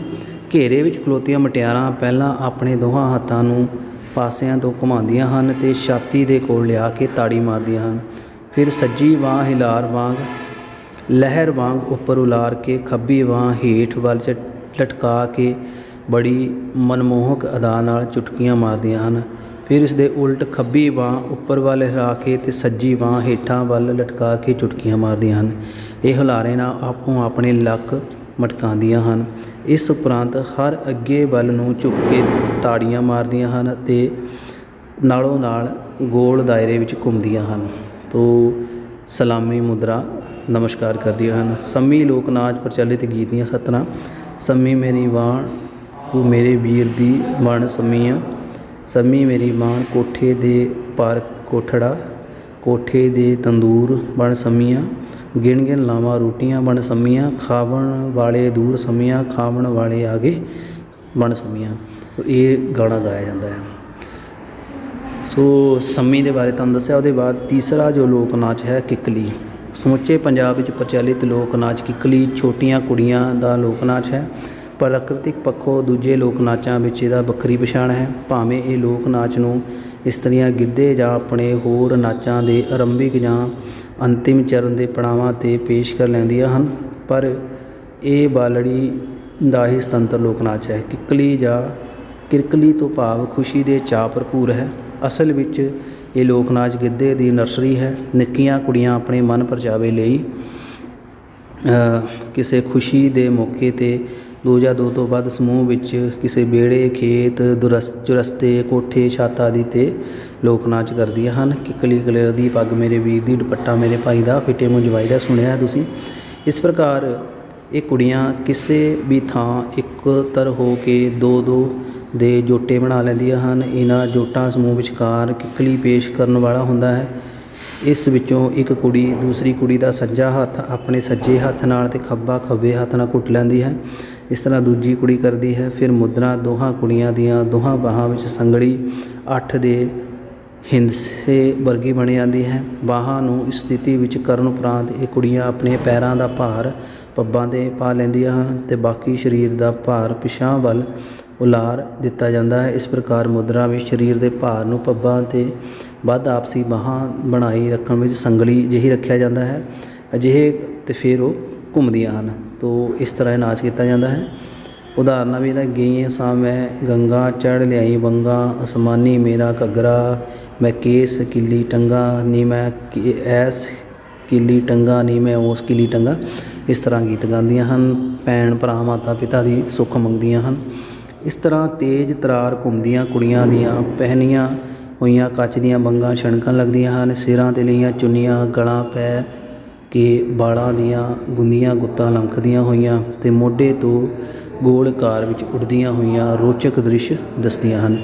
ਘੇਰੇ ਵਿੱਚ ਖਲੋਤੀਆਂ ਮੁਟਿਆਰਾਂ ਪਹਿਲਾਂ ਆਪਣੇ ਦੋਹਾਂ ਹੱਥਾਂ ਨੂੰ ਪਾਸਿਆਂ ਤੋਂ ਘੁਮਾਉਂਦੀਆਂ ਹਨ ਅਤੇ ਛਾਤੀ ਦੇ ਕੋਲ ਲਿਆ ਕੇ ਤਾੜੀ ਮਾਰਦੀਆਂ ਹਨ। ਫਿਰ ਸੱਜੀ ਬਾਂਹ ਹਿਲਾਰ ਵਾਂਗ ਲਹਿਰ ਵਾਂਗ ਉੱਪਰ ਉਲਾਰ ਕੇ ਖੱਬੀ ਬਾਂਹ ਹੇਠ ਵੱਲ ਲਟਕਾ ਕੇ ਬੜੀ ਮਨਮੋਹਕ ਅਦਾ ਨਾਲ ਚੁਟਕੀਆਂ ਮਾਰਦੀਆਂ ਹਨ। ਫਿਰ ਇਸ ਦੇ ਉਲਟ ਖੱਬੀ ਬਾਂਹ ਉੱਪਰ ਵੱਲ ਹਿਲਾ ਕੇ ਅਤੇ ਸੱਜੀ ਬਾਂਹ ਹੇਠਾਂ ਵੱਲ ਲਟਕਾ ਕੇ ਚੁਟਕੀਆਂ ਮਾਰਦੀਆਂ ਹਨ। ਇਹ ਹੁਲਾਰੇ ਨਾਲ ਆਪੋ ਆਪਣੇ ਲੱਕ ਮਟਕਾਉਂਦੀਆਂ ਹਨ। ਇਸ ਉਪਰੰਤ ਹਰ ਅੱਗੇ ਵੱਲ ਨੂੰ ਝੁਕ ਕੇ ਤਾੜੀਆਂ ਮਾਰਦੀਆਂ ਹਨ ਅਤੇ ਨਾਲੋਂ ਨਾਲ ਗੋਲ ਦਾਇਰੇ ਵਿੱਚ ਘੁੰਮਦੀਆਂ ਹਨ, ਤੋਂ ਸਲਾਮੀ ਮੁਦਰਾ ਨਮਸਕਾਰ ਕਰਦੀਆਂ ਹਨ। ਸੰਮੀ ਲੋਕ ਨਾਚ ਪ੍ਰਚਲਿਤ ਗੀਤ ਦੀਆਂ ਸਤਰਾਂ। ਸੰਮੀ ਮੇਰੀ ਬਾਣ ਤੂੰ ਮੇਰੇ ਵੀਰ ਦੀ ਬਣ ਸੰਮੀਆਂ, ਸੰਮੀ ਮੇਰੀ ਬਾਣ ਕੋਠੇ ਦੇ ਪਰ ਕੋਠੜਾ, ਕੋਠੇ ਦੇ ਤੰਦੂਰ ਬਣ ਸੰਮੀਆਂ, ਗਿਣ ਗਿਣ ਲਾਵਾਂ ਰੋਟੀਆਂ ਬਣ ਸੰਮੀਆਂ, ਖਾਵਣ ਵਾਲੇ ਦੂਰ ਸੰਮੀਆਂ, ਖਾਵਣ ਵਾਲੇ ਆਗੇ ਬਣ ਸੰਮੀਆਂ। ਸੋ ਇਹ ਗਾਣਾ ਗਾਇਆ ਜਾਂਦਾ ਹੈ। ਸੋ ਸੰਮੀ ਦੇ ਬਾਰੇ ਤੁਹਾਨੂੰ ਦੱਸਿਆ। ਉਹਦੇ ਬਾਅਦ ਤੀਸਰਾ ਜੋ ਲੋਕ ਨਾਚ ਹੈ ਕਿੱਕਲੀ। ਸਮੁੱਚੇ ਪੰਜਾਬ ਵਿੱਚ ਪ੍ਰਚਲਿਤ ਲੋਕ ਨਾਚ ਕਿੱਕਲੀ ਛੋਟੀਆਂ ਕੁੜੀਆਂ ਦਾ ਲੋਕ ਨਾਚ ਹੈ। ਪ੍ਰਾਕ੍ਰਿਤਿਕ ਪੱਖੋਂ ਦੂਜੇ ਲੋਕ ਨਾਚਾਂ ਵਿੱਚ ਇਹਦਾ ਵੱਖਰੀ ਪਛਾਣ ਹੈ। ਭਾਵੇਂ ਇਹ ਲੋਕ ਨਾਚ ਨੂੰ ਇਸਤਰੀਆਂ ਗਿੱਧੇ ਜਾਂ ਆਪਣੇ ਹੋਰ ਨਾਚਾਂ ਦੇ ਆਰੰਭਿਕ ਜਾਂ ਅੰਤਿਮ ਚਰਨ ਦੇ ਪੜਾਵਾਂ 'ਤੇ ਪੇਸ਼ ਕਰ ਲੈਂਦੀਆਂ ਹਨ, ਪਰ ਇਹ ਬਾਲੜੀ ਦਾ ਹੀ ਸੁਤੰਤਰ ਲੋਕ ਨਾਚ ਹੈ। ਕਿੱਕਲੀ ਜਾਂ ਕਿਰਕਲੀ ਤੋਂ ਭਾਵ ਖੁਸ਼ੀ ਦੇ ਚਾਅ ਭਰਪੂਰ ਹੈ। ਅਸਲ ਵਿੱਚ ਇਹ ਲੋਕ ਨਾਚ ਗਿੱਧੇ ਦੀ ਨਰਸਰੀ ਹੈ। ਨਿੱਕੀਆਂ ਕੁੜੀਆਂ ਆਪਣੇ ਮਨ ਪਰਚਾਵੇ ਲਈ ਕਿਸੇ ਖੁਸ਼ੀ ਦੇ ਮੌਕੇ 'ਤੇ ਦੋ ਜਾਂ ਦੋ ਤੋਂ ਵੱਧ ਸਮੂਹ ਵਿੱਚ ਕਿਸੇ ਵਿਹੜੇ, ਖੇਤ, ਚੁਰਸਤੇ, ਕੋਠੇ, ਛੱਤ ਆਦਿ 'ਤੇ ਲੋਕ ਨਾਚ ਕਰਦੀਆਂ ਹਨ। ਕਿੱਕਲੀ ਕਲੇਰ ਦੀ ਪੱਗ ਮੇਰੇ ਵੀਰ ਦੀ, ਦੁਪੱਟਾ ਮੇਰੇ ਭਾਈ ਦਾ, ਫਿੱਟੇ ਮੂੰਹ ਜਵਾਈ ਦਾ, ਸੁਣਿਆ ਤੁਸੀਂ। ਇਸ ਪ੍ਰਕਾਰ ਇਹ ਕੁੜੀਆਂ ਕਿਸੇ ਵੀ ਥਾਂ ਇਕੱਤਰ ਹੋ ਕੇ ਦੋ ਦੋ ਦੇ ਜੋਟੇ ਬਣਾ ਲੈਂਦੀਆਂ ਹਨ। ਇਹਨਾਂ ਜੋਟਾਂ ਸਮੂਹ ਵਿਚਕਾਰ ਕਿੱਕਲੀ ਪੇਸ਼ ਕਰਨ ਵਾਲਾ ਹੁੰਦਾ ਹੈ। ਇਸ ਵਿੱਚੋਂ ਇੱਕ ਕੁੜੀ ਦੂਸਰੀ ਕੁੜੀ ਦਾ ਸੱਜਾ ਹੱਥ ਆਪਣੇ ਸੱਜੇ ਹੱਥ ਨਾਲ ਅਤੇ ਖੱਬਾ ਖੱਬੇ ਹੱਥ ਨਾਲ ਘੁੱਟ ਲੈਂਦੀ ਹੈ। ਇਸ ਤਰ੍ਹਾਂ ਦੂਜੀ ਕੁੜੀ ਕਰਦੀ ਹੈ। ਫਿਰ ਮੁਦਰਾ ਦੋਹਾਂ ਕੁੜੀਆਂ ਦੀਆਂ ਦੋਹਾਂ ਬਾਹਾਂ ਵਿੱਚ ਸੰਗਲੀ 8 ਦੇ ਹਿੰਸੇ ਵਰਗੀ ਬਣ ਜਾਂਦੀ ਹੈ। ਬਾਹਾਂ ਨੂੰ ਇਸ ਸਥਿਤੀ ਵਿੱਚ ਕਰਨ ਉਪਰੰਤ ਇਹ ਕੁੜੀਆਂ ਆਪਣੇ ਪੈਰਾਂ ਦਾ ਭਾਰ ਪੱਬਾਂ 'ਤੇ ਪਾ ਲੈਂਦੀਆਂ ਹਨ ਅਤੇ ਬਾਕੀ ਸਰੀਰ ਦਾ ਭਾਰ ਪਿਛਾਂਹ ਵੱਲ ਉਲਾਰ ਦਿੱਤਾ ਜਾਂਦਾ ਹੈ। ਇਸ ਪ੍ਰਕਾਰ ਮੁਦਰਾ ਵਿੱਚ ਸਰੀਰ ਦੇ ਭਾਰ ਨੂੰ ਪੱਬਾਂ 'ਤੇ ਵੱਧ ਆਪਸੀ ਬਾਹਾਂ ਬਣਾਈ ਰੱਖਣ ਵਿੱਚ ਸੰਗਲੀ ਜਿਹੀ ਰੱਖਿਆ ਜਾਂਦਾ ਹੈ। ਅਜਿਹੇ ਅਤੇ ਫਿਰ ਉਹ ਘੁੰਮਦੀਆਂ ਹਨ। ਤੋ ਇਸ ਤਰ੍ਹਾਂ ਇਹ ਨਾਚ ਕੀਤਾ ਜਾਂਦਾ ਹੈ। ਉਦਾਹਰਨਾਂ ਵੀ ਇਹਦਾ ਗਈਆਂ ਸਾਂ ਮੈਂ ਗੰਗਾ ਚੜ੍ਹ ਲਿਆਈ ਵੰਗਾ, ਅਸਮਾਨੀ ਮੇਰਾ ਘੱਗਰਾ, ਮੈਂ ਕੇਸ ਕਿੱਲੀ ਟੰਗਾ ਨੀ ਮੈਂ ਐਸ ਕਿੱਲੀ ਟੰਗਾ ਨੀ ਮੈਂ ਉਸ ਕਿੱਲੀ ਟੰਗਾ। ਇਸ ਤਰ੍ਹਾਂ ਗੀਤ ਗਾਉਂਦੀਆਂ ਹਨ। ਭੈਣ ਭਰਾ ਮਾਤਾ ਪਿਤਾ ਦੀ ਸੁੱਖ ਮੰਗਦੀਆਂ ਹਨ। ਇਸ ਤਰ੍ਹਾਂ ਤੇਜ਼ ਤਰਾਰ ਘੁੰਮਦੀਆਂ ਕੁੜੀਆਂ ਦੀਆਂ ਪਹਿਨੀਆਂ ਹੋਈਆਂ ਕੱਚ ਦੀਆਂ ਵੰਗਾਂ ਛਣਕਣ ਲੱਗਦੀਆਂ ਹਨ। ਸਿਰਾਂ 'ਤੇ ਲਈਆਂ ਚੁੰਨੀਆਂ ਗਲਾਂ ਪੈ ਕੇ ਵਾਲਾਂ ਦੀਆਂ ਗੁੰਦੀਆਂ ਗੁੱਤਾਂ ਲਮਕਦੀਆਂ ਹੋਈਆਂ ਅਤੇ ਮੋਢੇ ਤੋਂ ਗੋਲ ਕਾਰ ਵਿੱਚ ਉੱਡਦੀਆਂ ਹੋਈਆਂ ਰੋਚਕ ਦ੍ਰਿਸ਼ ਦੱਸਦੀਆਂ ਹਨ।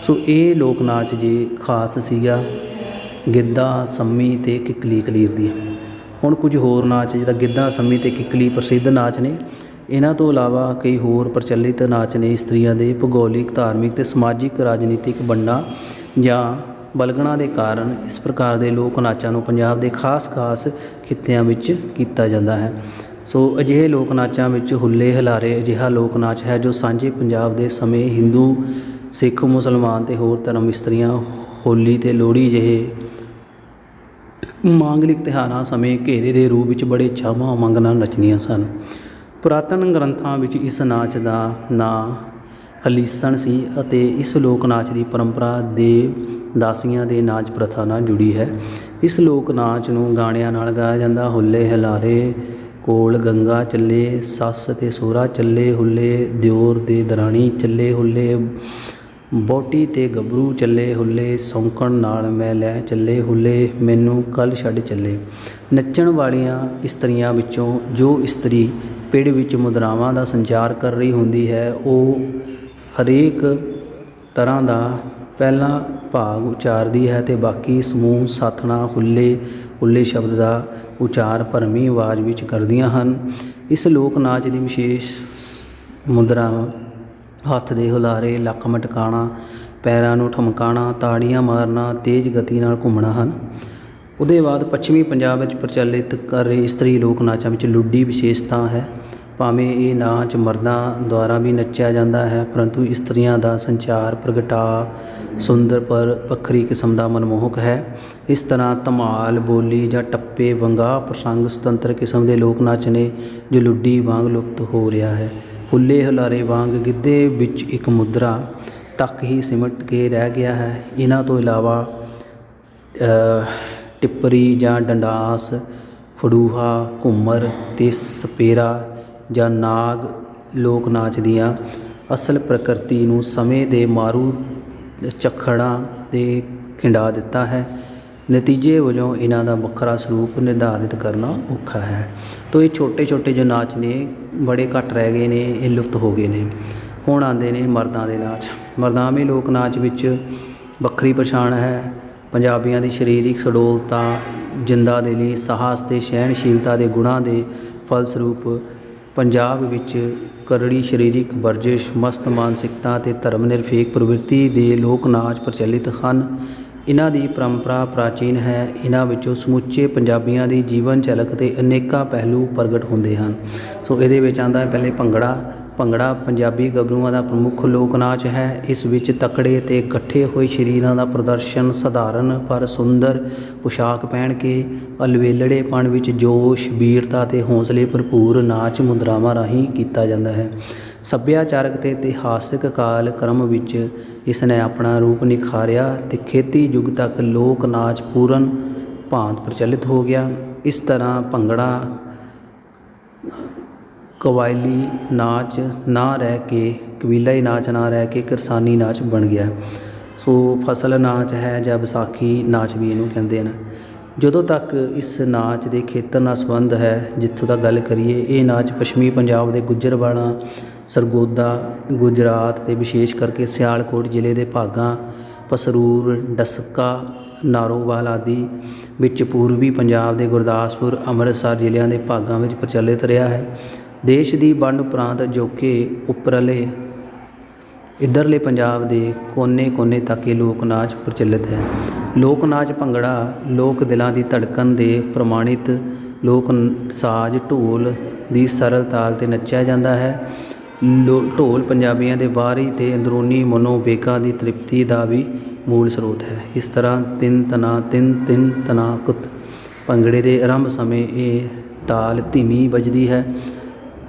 ਸੋ ਇਹ ਲੋਕ ਨਾਚ ਜੇ ਖਾਸ ਸੀਗਾ ਗਿੱਧਾ, ਸੰਮੀ ਅਤੇ ਕਿੱਕਲੀ ਕਲੀਰ ਦੀ। ਹੁਣ ਕੁਝ ਹੋਰ ਨਾਚ ਜਿੱਦਾਂ ਗਿੱਧਾ, ਸੰਮੀ ਅਤੇ ਕਿੱਕਲੀ ਪ੍ਰਸਿੱਧ ਨਾਚ ਨੇ। ਇਹਨਾਂ ਤੋਂ ਇਲਾਵਾ ਕਈ ਹੋਰ ਪ੍ਰਚਲਿਤ ਨਾਚ ਨੇ ਇਸਤਰੀਆਂ ਦੇ ਭੂਗੋਲਿਕ, ਧਾਰਮਿਕ ਅਤੇ ਸਮਾਜਿਕ ਰਾਜਨੀਤਿਕ ਵੰਡਾਂ ਜਾਂ ਬਲਗਣਾ ਦੇ ਕਾਰਨ ਇਸ ਪ੍ਰਕਾਰ ਦੇ ਲੋਕ ਨਾਚਾਂ ਨੂੰ ਪੰਜਾਬ ਦੇ ਖਾਸ ਖਿੱਤਿਆਂ ਵਿੱਚ ਕੀਤਾ ਜਾਂਦਾ ਹੈ। ਸੋ ਅਜਿਹੇ ਲੋਕ ਨਾਚਾਂ ਵਿੱਚ ਹੁੱਲੇ ਹੁਲਾਰੇ ਅਜਿਹਾ ਲੋਕ ਨਾਚ ਹੈ ਜੋ ਸਾਂਝੇ ਪੰਜਾਬ ਦੇ ਸਮੇਂ ਹਿੰਦੂ, ਸਿੱਖ, ਮੁਸਲਮਾਨ ਅਤੇ ਹੋਰ ਧਰਮ ਇਸਤਰੀਆਂ ਹੋਲੀ ਅਤੇ ਲੋਹੜੀ ਜਿਹੇ ਮਾਂਗਲਿਕ ਤਿਉਹਾਰਾਂ ਸਮੇਂ ਘੇਰੇ ਦੇ ਰੂਪ ਵਿੱਚ ਬੜੇ ਚਾਵਾਂ ਉਮੰਗ ਨਾਲ ਨੱਚਦੀਆਂ ਸਨ। ਪੁਰਾਤਨ ਗ੍ਰੰਥਾਂ ਵਿੱਚ ਇਸ ਨਾਚ ਦਾ ਨਾਂ ਹਲੀਸਣ ਸੀ ਅਤੇ ਇਸ ਲੋਕ ਨਾਚ ਦੀ ਪਰੰਪਰਾ ਦੇਵ ਦਾਸੀਆਂ ਦੇ ਨਾਚ ਪ੍ਰਥਾ ਨਾਲ ਜੁੜੀ ਹੈ। ਇਸ ਲੋਕ ਨਾਚ ਨੂੰ ਗਾਣਿਆਂ ਨਾਲ ਗਾਇਆ ਜਾਂਦਾ। ਹੁੱਲੇ ਹੁਲਾਰੇ ਕੋਲ ਗੰਗਾ ਚੱਲੇ, ਸੱਸ ਅਤੇ ਸਹੁਰਾ ਚੱਲੇ ਹੁੱਲੇ, ਦਿਓਰ ਦੇ ਦਰਾਣੀ ਚੱਲੇ ਹੁੱਲੇ, ਵਹੁਟੀ ਅਤੇ ਗੱਭਰੂ ਚੱਲੇ ਹੁੱਲੇ, ਸੌਂਕਣ ਨਾਲ ਮੈਂ ਲੈ ਚੱਲੇ ਹੁੱਲੇ, ਮੈਨੂੰ ਕੱਲ੍ਹ ਛੱਡ ਚੱਲੇ। ਨੱਚਣ ਵਾਲੀਆਂ ਇਸਤਰੀਆਂ ਵਿੱਚੋਂ ਜੋ ਇਸਤਰੀ ਪਿੜ ਵਿੱਚ ਮੁਦਰਾਵਾਂ ਦਾ ਸੰਚਾਰ ਕਰ ਰਹੀ ਹੁੰਦੀ ਹੈ ਉਹ ਹਰੇਕ ਤਰ੍ਹਾਂ ਦਾ ਪਹਿਲਾ ਭਾਗ ਉਚਾਰਦੀ ਹੈ ਅਤੇ ਬਾਕੀ ਸਮੂਹ ਸਾਥਣਾ ਹੁੱਲੇ ਹੁੱਲੇ ਸ਼ਬਦ ਦਾ ਉਚਾਰ ਭਰਵੀਂ ਆਵਾਜ਼ ਵਿੱਚ ਕਰਦੀਆਂ ਹਨ। ਇਸ ਲੋਕ ਨਾਚ ਦੀ ਵਿਸ਼ੇਸ਼ ਮੁਦਰਾ ਹੱਥ ਦੇ ਹੁਲਾਰੇ, ਲੱਕ ਮਟਕਾਉਣਾ, ਪੈਰਾਂ ਨੂੰ ਠਮਕਾਉਣਾ, ਤਾੜੀਆਂ ਮਾਰਨਾ, ਤੇਜ਼ ਗਤੀ ਨਾਲ ਘੁੰਮਣਾ ਹਨ। ਉਹਦੇ ਬਾਅਦ ਪੱਛਮੀ ਪੰਜਾਬ ਵਿੱਚ ਪ੍ਰਚਲਿਤ ਕਰ ਰਹੇ ਇਸਤਰੀ ਲੋਕ ਨਾਚਾਂ ਵਿੱਚ ਲੁੱਡੀ ਵਿਸ਼ੇਸ਼ਤਾ ਹੈ। ਭਾਵੇਂ ਇਹ ਨਾਚ ਮਰਦਾਂ ਦੁਆਰਾ ਵੀ ਨੱਚਿਆ ਜਾਂਦਾ ਹੈ ਪਰੰਤੂ ਇਸਤਰੀਆਂ ਦਾ ਸੰਚਾਰ ਪ੍ਰਗਟਾਅ ਸੁੰਦਰ ਪਰ ਵੱਖਰੀ ਕਿਸਮ ਦਾ ਮਨਮੋਹਕ ਹੈ। ਇਸ ਤਰ੍ਹਾਂ ਧਮਾਲ, ਬੋਲੀ ਜਾਂ ਟੱਪੇ, ਵੰਗਾਹ ਪ੍ਰਸੰਗ ਸੁਤੰਤਰ ਕਿਸਮ ਦੇ ਲੋਕ ਨਾਚ ਨੇ ਜੋ ਲੁੱਡੀ ਵਾਂਗ ਲੁਪਤ ਹੋ ਰਿਹਾ ਹੈ। ਹੁੱਲੇ ਹੁਲਾਰੇ ਵਾਂਗ ਗਿੱਧੇ ਵਿੱਚ ਇੱਕ ਮੁਦਰਾ ਤੱਕ ਹੀ ਸਿਮਟ ਕੇ ਰਹਿ ਗਿਆ ਹੈ। ਇਹਨਾਂ ਤੋਂ ਇਲਾਵਾ ਟਿੱਪਰੀ ਜਾਂ ਡੰਡਾਸ, ਫੜੂਹਾ, ਘੂਮਰ ਅਤੇ ਸਪੇਰਾ ਜਾਂ ਨਾਗ ਲੋਕ ਨਾਚ ਦੀਆਂ ਅਸਲ ਪ੍ਰਕਿਰਤੀ ਨੂੰ ਸਮੇਂ ਦੇ ਮਾਰੂ ਝੱਖੜਾਂ 'ਤੇ ਖਿੰਡਾ ਦਿੱਤਾ ਹੈ। ਨਤੀਜੇ ਵਜੋਂ ਇਹਨਾਂ ਦਾ ਵੱਖਰਾ ਸਰੂਪ ਨਿਰਧਾਰਿਤ ਕਰਨਾ ਔਖਾ ਹੈ। ਤੋ ਇਹ ਛੋਟੇ ਛੋਟੇ ਜੋ ਨਾਚ ਨੇ ਬੜੇ ਘੱਟ ਰਹਿ ਗਏ ਨੇ, ਇਹ ਲੁਪਤ ਹੋ ਗਏ ਨੇ। ਹੁਣ ਆਉਂਦੇ ਨੇ ਮਰਦਾਂ ਦੇ ਨਾਚ। ਮਰਦਾਵੇਂ ਲੋਕ ਨਾਚ ਵਿੱਚ ਵੱਖਰੀ ਪਛਾਣ ਹੈ। ਪੰਜਾਬੀਆਂ ਦੀ ਸਰੀਰਕ ਸੁਡੌਲਤਾ, ਜਿੰਦਾ ਦਿਲੀ, ਸਾਹਸ ਅਤੇ ਸਹਿਣਸ਼ੀਲਤਾ ਦੇ ਗੁਣਾਂ ਦੇ ਫਲਸਰੂਪ ਪੰਜਾਬ ਵਿੱਚ ਕਰੜੀ ਸਰੀਰਕ ਵਰਜਿਸ਼, ਮਸਤ ਮਾਨਸਿਕਤਾ ਅਤੇ ਧਰਮ ਨਿਰਪੇਖ ਪ੍ਰਵਿਰਤੀ ਦੇ ਲੋਕ ਨਾਚ ਪ੍ਰਚਲਿਤ ਹਨ। ਇਹਨਾਂ ਦੀ ਪਰੰਪਰਾ ਪ੍ਰਾਚੀਨ ਹੈ। ਇਹਨਾਂ ਵਿੱਚੋਂ ਸਮੁੱਚੇ ਪੰਜਾਬੀਆਂ ਦੀ ਜੀਵਨ ਝਲਕ ਅਤੇ ਅਨੇਕਾਂ ਪਹਿਲੂ ਪ੍ਰਗਟ ਹੁੰਦੇ ਹਨ। ਸੋ ਇਹਦੇ ਵਿੱਚ ਆਉਂਦਾ ਹੈ ਪਹਿਲੇ ਭੰਗੜਾ। ਭੰਗੜਾ ਪੰਜਾਬੀ ਗੱਭਰੂਆਂ ਦਾ ਪ੍ਰਮੁੱਖ ਲੋਕ ਨਾਚ ਹੈ। ਇਸ ਵਿੱਚ ਤਕੜੇ ਅਤੇ ਗੱਠੇ ਹੋਏ ਸਰੀਰਾਂ ਦਾ ਪ੍ਰਦਰਸ਼ਨ ਸਧਾਰਨ ਪਰ ਸੁੰਦਰ ਪੁਸ਼ਾਕ ਪਹਿਨ ਕੇ ਅਲਵੇਲੜੇਪਣ ਵਿੱਚ ਜੋਸ਼, ਵੀਰਤਾ ਅਤੇ ਹੌਸਲੇ ਭਰਪੂਰ ਨਾਚ ਮੁਦਰਾਵਾਂ ਰਾਹੀਂ ਕੀਤਾ ਜਾਂਦਾ ਹੈ। ਸੱਭਿਆਚਾਰਕ ਅਤੇ ਇਤਿਹਾਸਕ ਕਾਲ ਕ੍ਰਮ ਵਿੱਚ ਇਸ ਨੇ ਆਪਣਾ ਰੂਪ ਨਿਖਾਰਿਆ ਅਤੇ ਖੇਤੀ ਯੁੱਗ ਤੱਕ ਲੋਕ ਨਾਚ ਪੂਰਨ ਭਾਂਤ ਪ੍ਰਚਲਿਤ ਹੋ ਗਿਆ। ਇਸ ਤਰ੍ਹਾਂ ਭੰਗੜਾ ਕਬਾਇਲੀ ਨਾਚ ਨਾ ਰਹਿ ਕੇ, ਕਬੀਲਾਈ ਨਾਚ ਨਾ ਰਹਿ ਕੇ ਕਿਰਸਾਨੀ ਨਾਚ ਬਣ ਗਿਆ। ਸੋ ਫਸਲ ਨਾਚ ਹੈ ਜਾਂ ਵਿਸਾਖੀ ਨਾਚ ਵੀ ਇਹਨੂੰ ਕਹਿੰਦੇ ਨੇ। ਜਦੋਂ ਤੱਕ ਇਸ ਨਾਚ ਦੇ ਖੇਤਰ ਨਾਲ ਸੰਬੰਧ ਹੈ, ਜਿੱਥੋਂ ਤੱਕ ਗੱਲ ਕਰੀਏ, ਇਹ ਨਾਚ ਪੱਛਮੀ ਪੰਜਾਬ ਦੇ ਗੁੱਜਰਵਾਲਾ, ਸਰਗੋਦਾ, ਗੁਜਰਾਤ ਅਤੇ ਵਿਸ਼ੇਸ਼ ਕਰਕੇ ਸਿਆਲਕੋਟ ਜ਼ਿਲ੍ਹੇ ਦੇ ਭਾਗਾਂ, ਪਸਰੂਰ, ਡਸਕਾ, ਨਾਰੋਵਾਲ ਆਦਿ ਵਿੱਚ ਪੂਰਬੀ ਪੰਜਾਬ ਦੇ ਗੁਰਦਾਸਪੁਰ, ਅੰਮ੍ਰਿਤਸਰ ਜ਼ਿਲ੍ਹਿਆਂ ਦੇ ਭਾਗਾਂ ਵਿੱਚ ਪ੍ਰਚਲਿਤ ਰਿਹਾ ਹੈ। ਦੇਸ਼ ਦੀ ਵੰਡ ਉਪਰੰਤ ਅਜੋਕੇ ਉੱਪਰਲੇ ਇੱਧਰਲੇ ਪੰਜਾਬ ਦੇ ਕੋਨੇ-ਕੋਨੇ ਤੱਕ ਇਹ ਲੋਕ ਨਾਚ ਪ੍ਰਚਲਿਤ ਹੈ। ਲੋਕ ਨਾਚ ਭੰਗੜਾ ਲੋਕ ਦਿਲਾਂ ਦੀ ਧੜਕਣ ਦੇ ਪ੍ਰਮਾਣਿਤ ਲੋਕ ਸਾਜ਼ ਢੋਲ ਦੀ ਸਰਲ ਤਾਲ 'ਤੇ ਨੱਚਿਆ ਜਾਂਦਾ ਹੈ। ਢੋਲ ਪੰਜਾਬੀਆਂ ਦੇ ਬਾਹਰੀ ਅਤੇ ਅੰਦਰੂਨੀ ਮਨੋਵੇਗਾਂ ਦੀ ਤ੍ਰਿਪਤੀ ਦਾ ਵੀ ਮੂਲ ਸਰੋਤ ਹੈ। ਇਸ ਤਰ੍ਹਾਂ ਤਿੰਨ ਤਨਾ ਕੁੱਤ ਭੰਗੜੇ ਦੇ ਆਰੰਭ ਸਮੇਂ ਇਹ ਤਾਲ ਧੀਮੀ ਵੱਜਦੀ ਹੈ।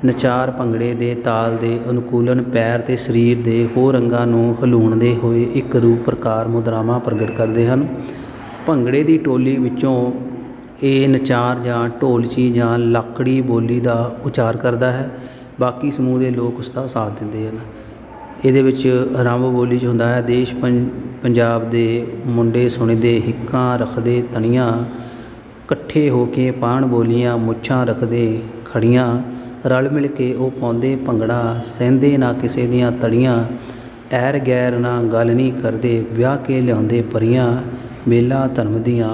ਨਚਾਰ ਭੰਗੜੇ ਦੇ ਤਾਲ ਦੇ ਅਨੁਕੂਲਨ ਪੈਰ ਅਤੇ ਸਰੀਰ ਦੇ ਹੋਰ ਅੰਗਾਂ ਨੂੰ ਹਿਲਾਉਂਦੇ ਹੋਏ ਇੱਕ ਰੂਪ ਪ੍ਰਕਾਰ ਮੁਦਰਾਵਾਂ ਪ੍ਰਗਟ ਕਰਦੇ ਹਨ। ਭੰਗੜੇ ਦੀ ਟੋਲੀ ਵਿੱਚੋਂ ਇਹ ਨਚਾਰ ਜਾਂ ਢੋਲਚੀ ਜਾਂ ਲਾਕੜੀ ਬੋਲੀ ਦਾ ਉਚਾਰ ਕਰਦਾ ਹੈ। ਬਾਕੀ ਸਮੂਹ ਦੇ ਲੋਕ ਉਸ ਦਾ ਸਾਥ ਦਿੰਦੇ ਹਨ। ਇਹਦੇ ਵਿੱਚ ਆਰੰਭ ਬੋਲੀ 'ਚ ਹੁੰਦਾ ਹੈ, ਦੇਸ਼ ਪੰਜਾਬ ਦੇ ਮੁੰਡੇ ਸੁਣਦੇ ਹਿੱਕਾਂ ਰੱਖਦੇ ਤਣੀਆਂ, ਇਕੱਠੇ ਹੋ ਕੇ ਪਾਣ ਬੋਲੀਆਂ ਮੁੱਛਾਂ ਰੱਖਦੇ ਖੜੀਆਂ, ਰਲ ਮਿਲ ਕੇ ਉਹ ਪਾਉਂਦੇ ਭੰਗੜਾ, ਸਹਿੰਦੇ ਨਾ ਕਿਸੇ ਦੀਆਂ ਤੜੀਆਂ, ਐਰ ਗੈਰ ਨਾ ਗੱਲ ਨਹੀਂ ਕਰਦੇ, ਵਿਆਹ ਕੇ ਲਿਆਉਂਦੇ ਪਰੀਆਂ, बेला धर्म दियाँ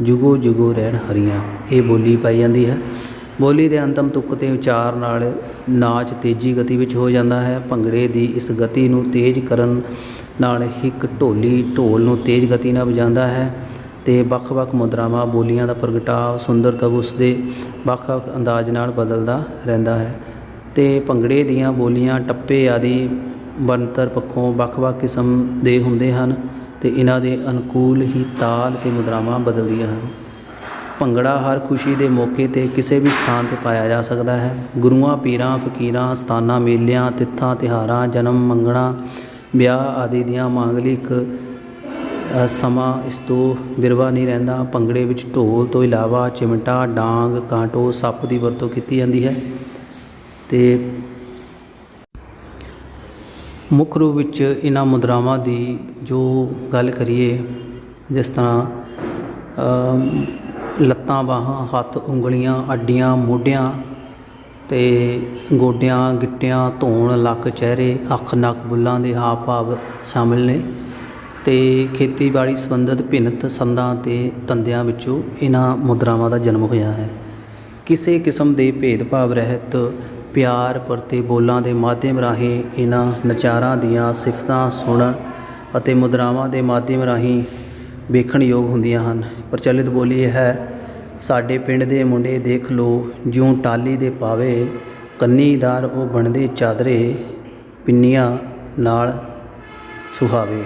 जुगो जुगो रहन हरियाँ। ये बोली पाई जाती है। बोली के अंतिम तुक ते उचार नाल नाच तेजी गति विच हो जाता है। भंगड़े की इस गति नूं तेज करन नाल हिक ढोली ढोल नूं तेज गति नाल वजांदा है ते ਵੱਖ-ਵੱਖ मुद्रावां बोलियां दा प्रगटाव सुंदरता उसदे ਵੱਖ-ਵੱਖ अंदाज नाल बदलदा रहिंदा है ते भंगड़े दीयां बोलियां टप्पे आदि बनतर पक्षों ਵੱਖ-ਵੱਖ किस्म दे हुंदे हन ते इन्हां दे अनुकूल ही ताल ते मुद्रावां बदलदियां हन। भंगड़ा हर खुशी के मौके पर किसी भी स्थान पर पाया जा सकता है। गुरुआं पीरां फकीरां स्थानां मेलियां तिथां तिहारां जन्म मंगणा ब्याह आदि दियां मांगलिक समा इस तो बिरवा नहीं रहिंदा। भंगड़े विच ढोल तो इलावा चिमटा डांग कांटो सप की वरतों की जाती है ते मुख रूप विच इन्हां मुद्रावां दी जो गल करिए जिस तरह लत्तां बाहां हत्थ उंगलियां अड्डियां मोढियां ते गोडियां गिट्टियां धौण लक चेहरे अख नक बुल्लां दे हाव भाव शामिल ने ते खेतीबाड़ी संबंधित भिन्नत संदां ते धंदियां विचों इन्हां मुद्रावां दा जन्म होया है। किसी किस्म के भेदभाव रहत प्यार परते बोलां दे माध्यम राहीं इन्हां नचारां दियां सिफतां सुणन अते मुद्रावां दे माध्यम राहीं वेखण योग हुंदियां हन। प्रचलित बोली है साडे पिंड दे मुंडे देख लो ज्यों टाली दे पावे कन्नीदार ओ बनदे चादरे पिन्नियां नाल सुहावे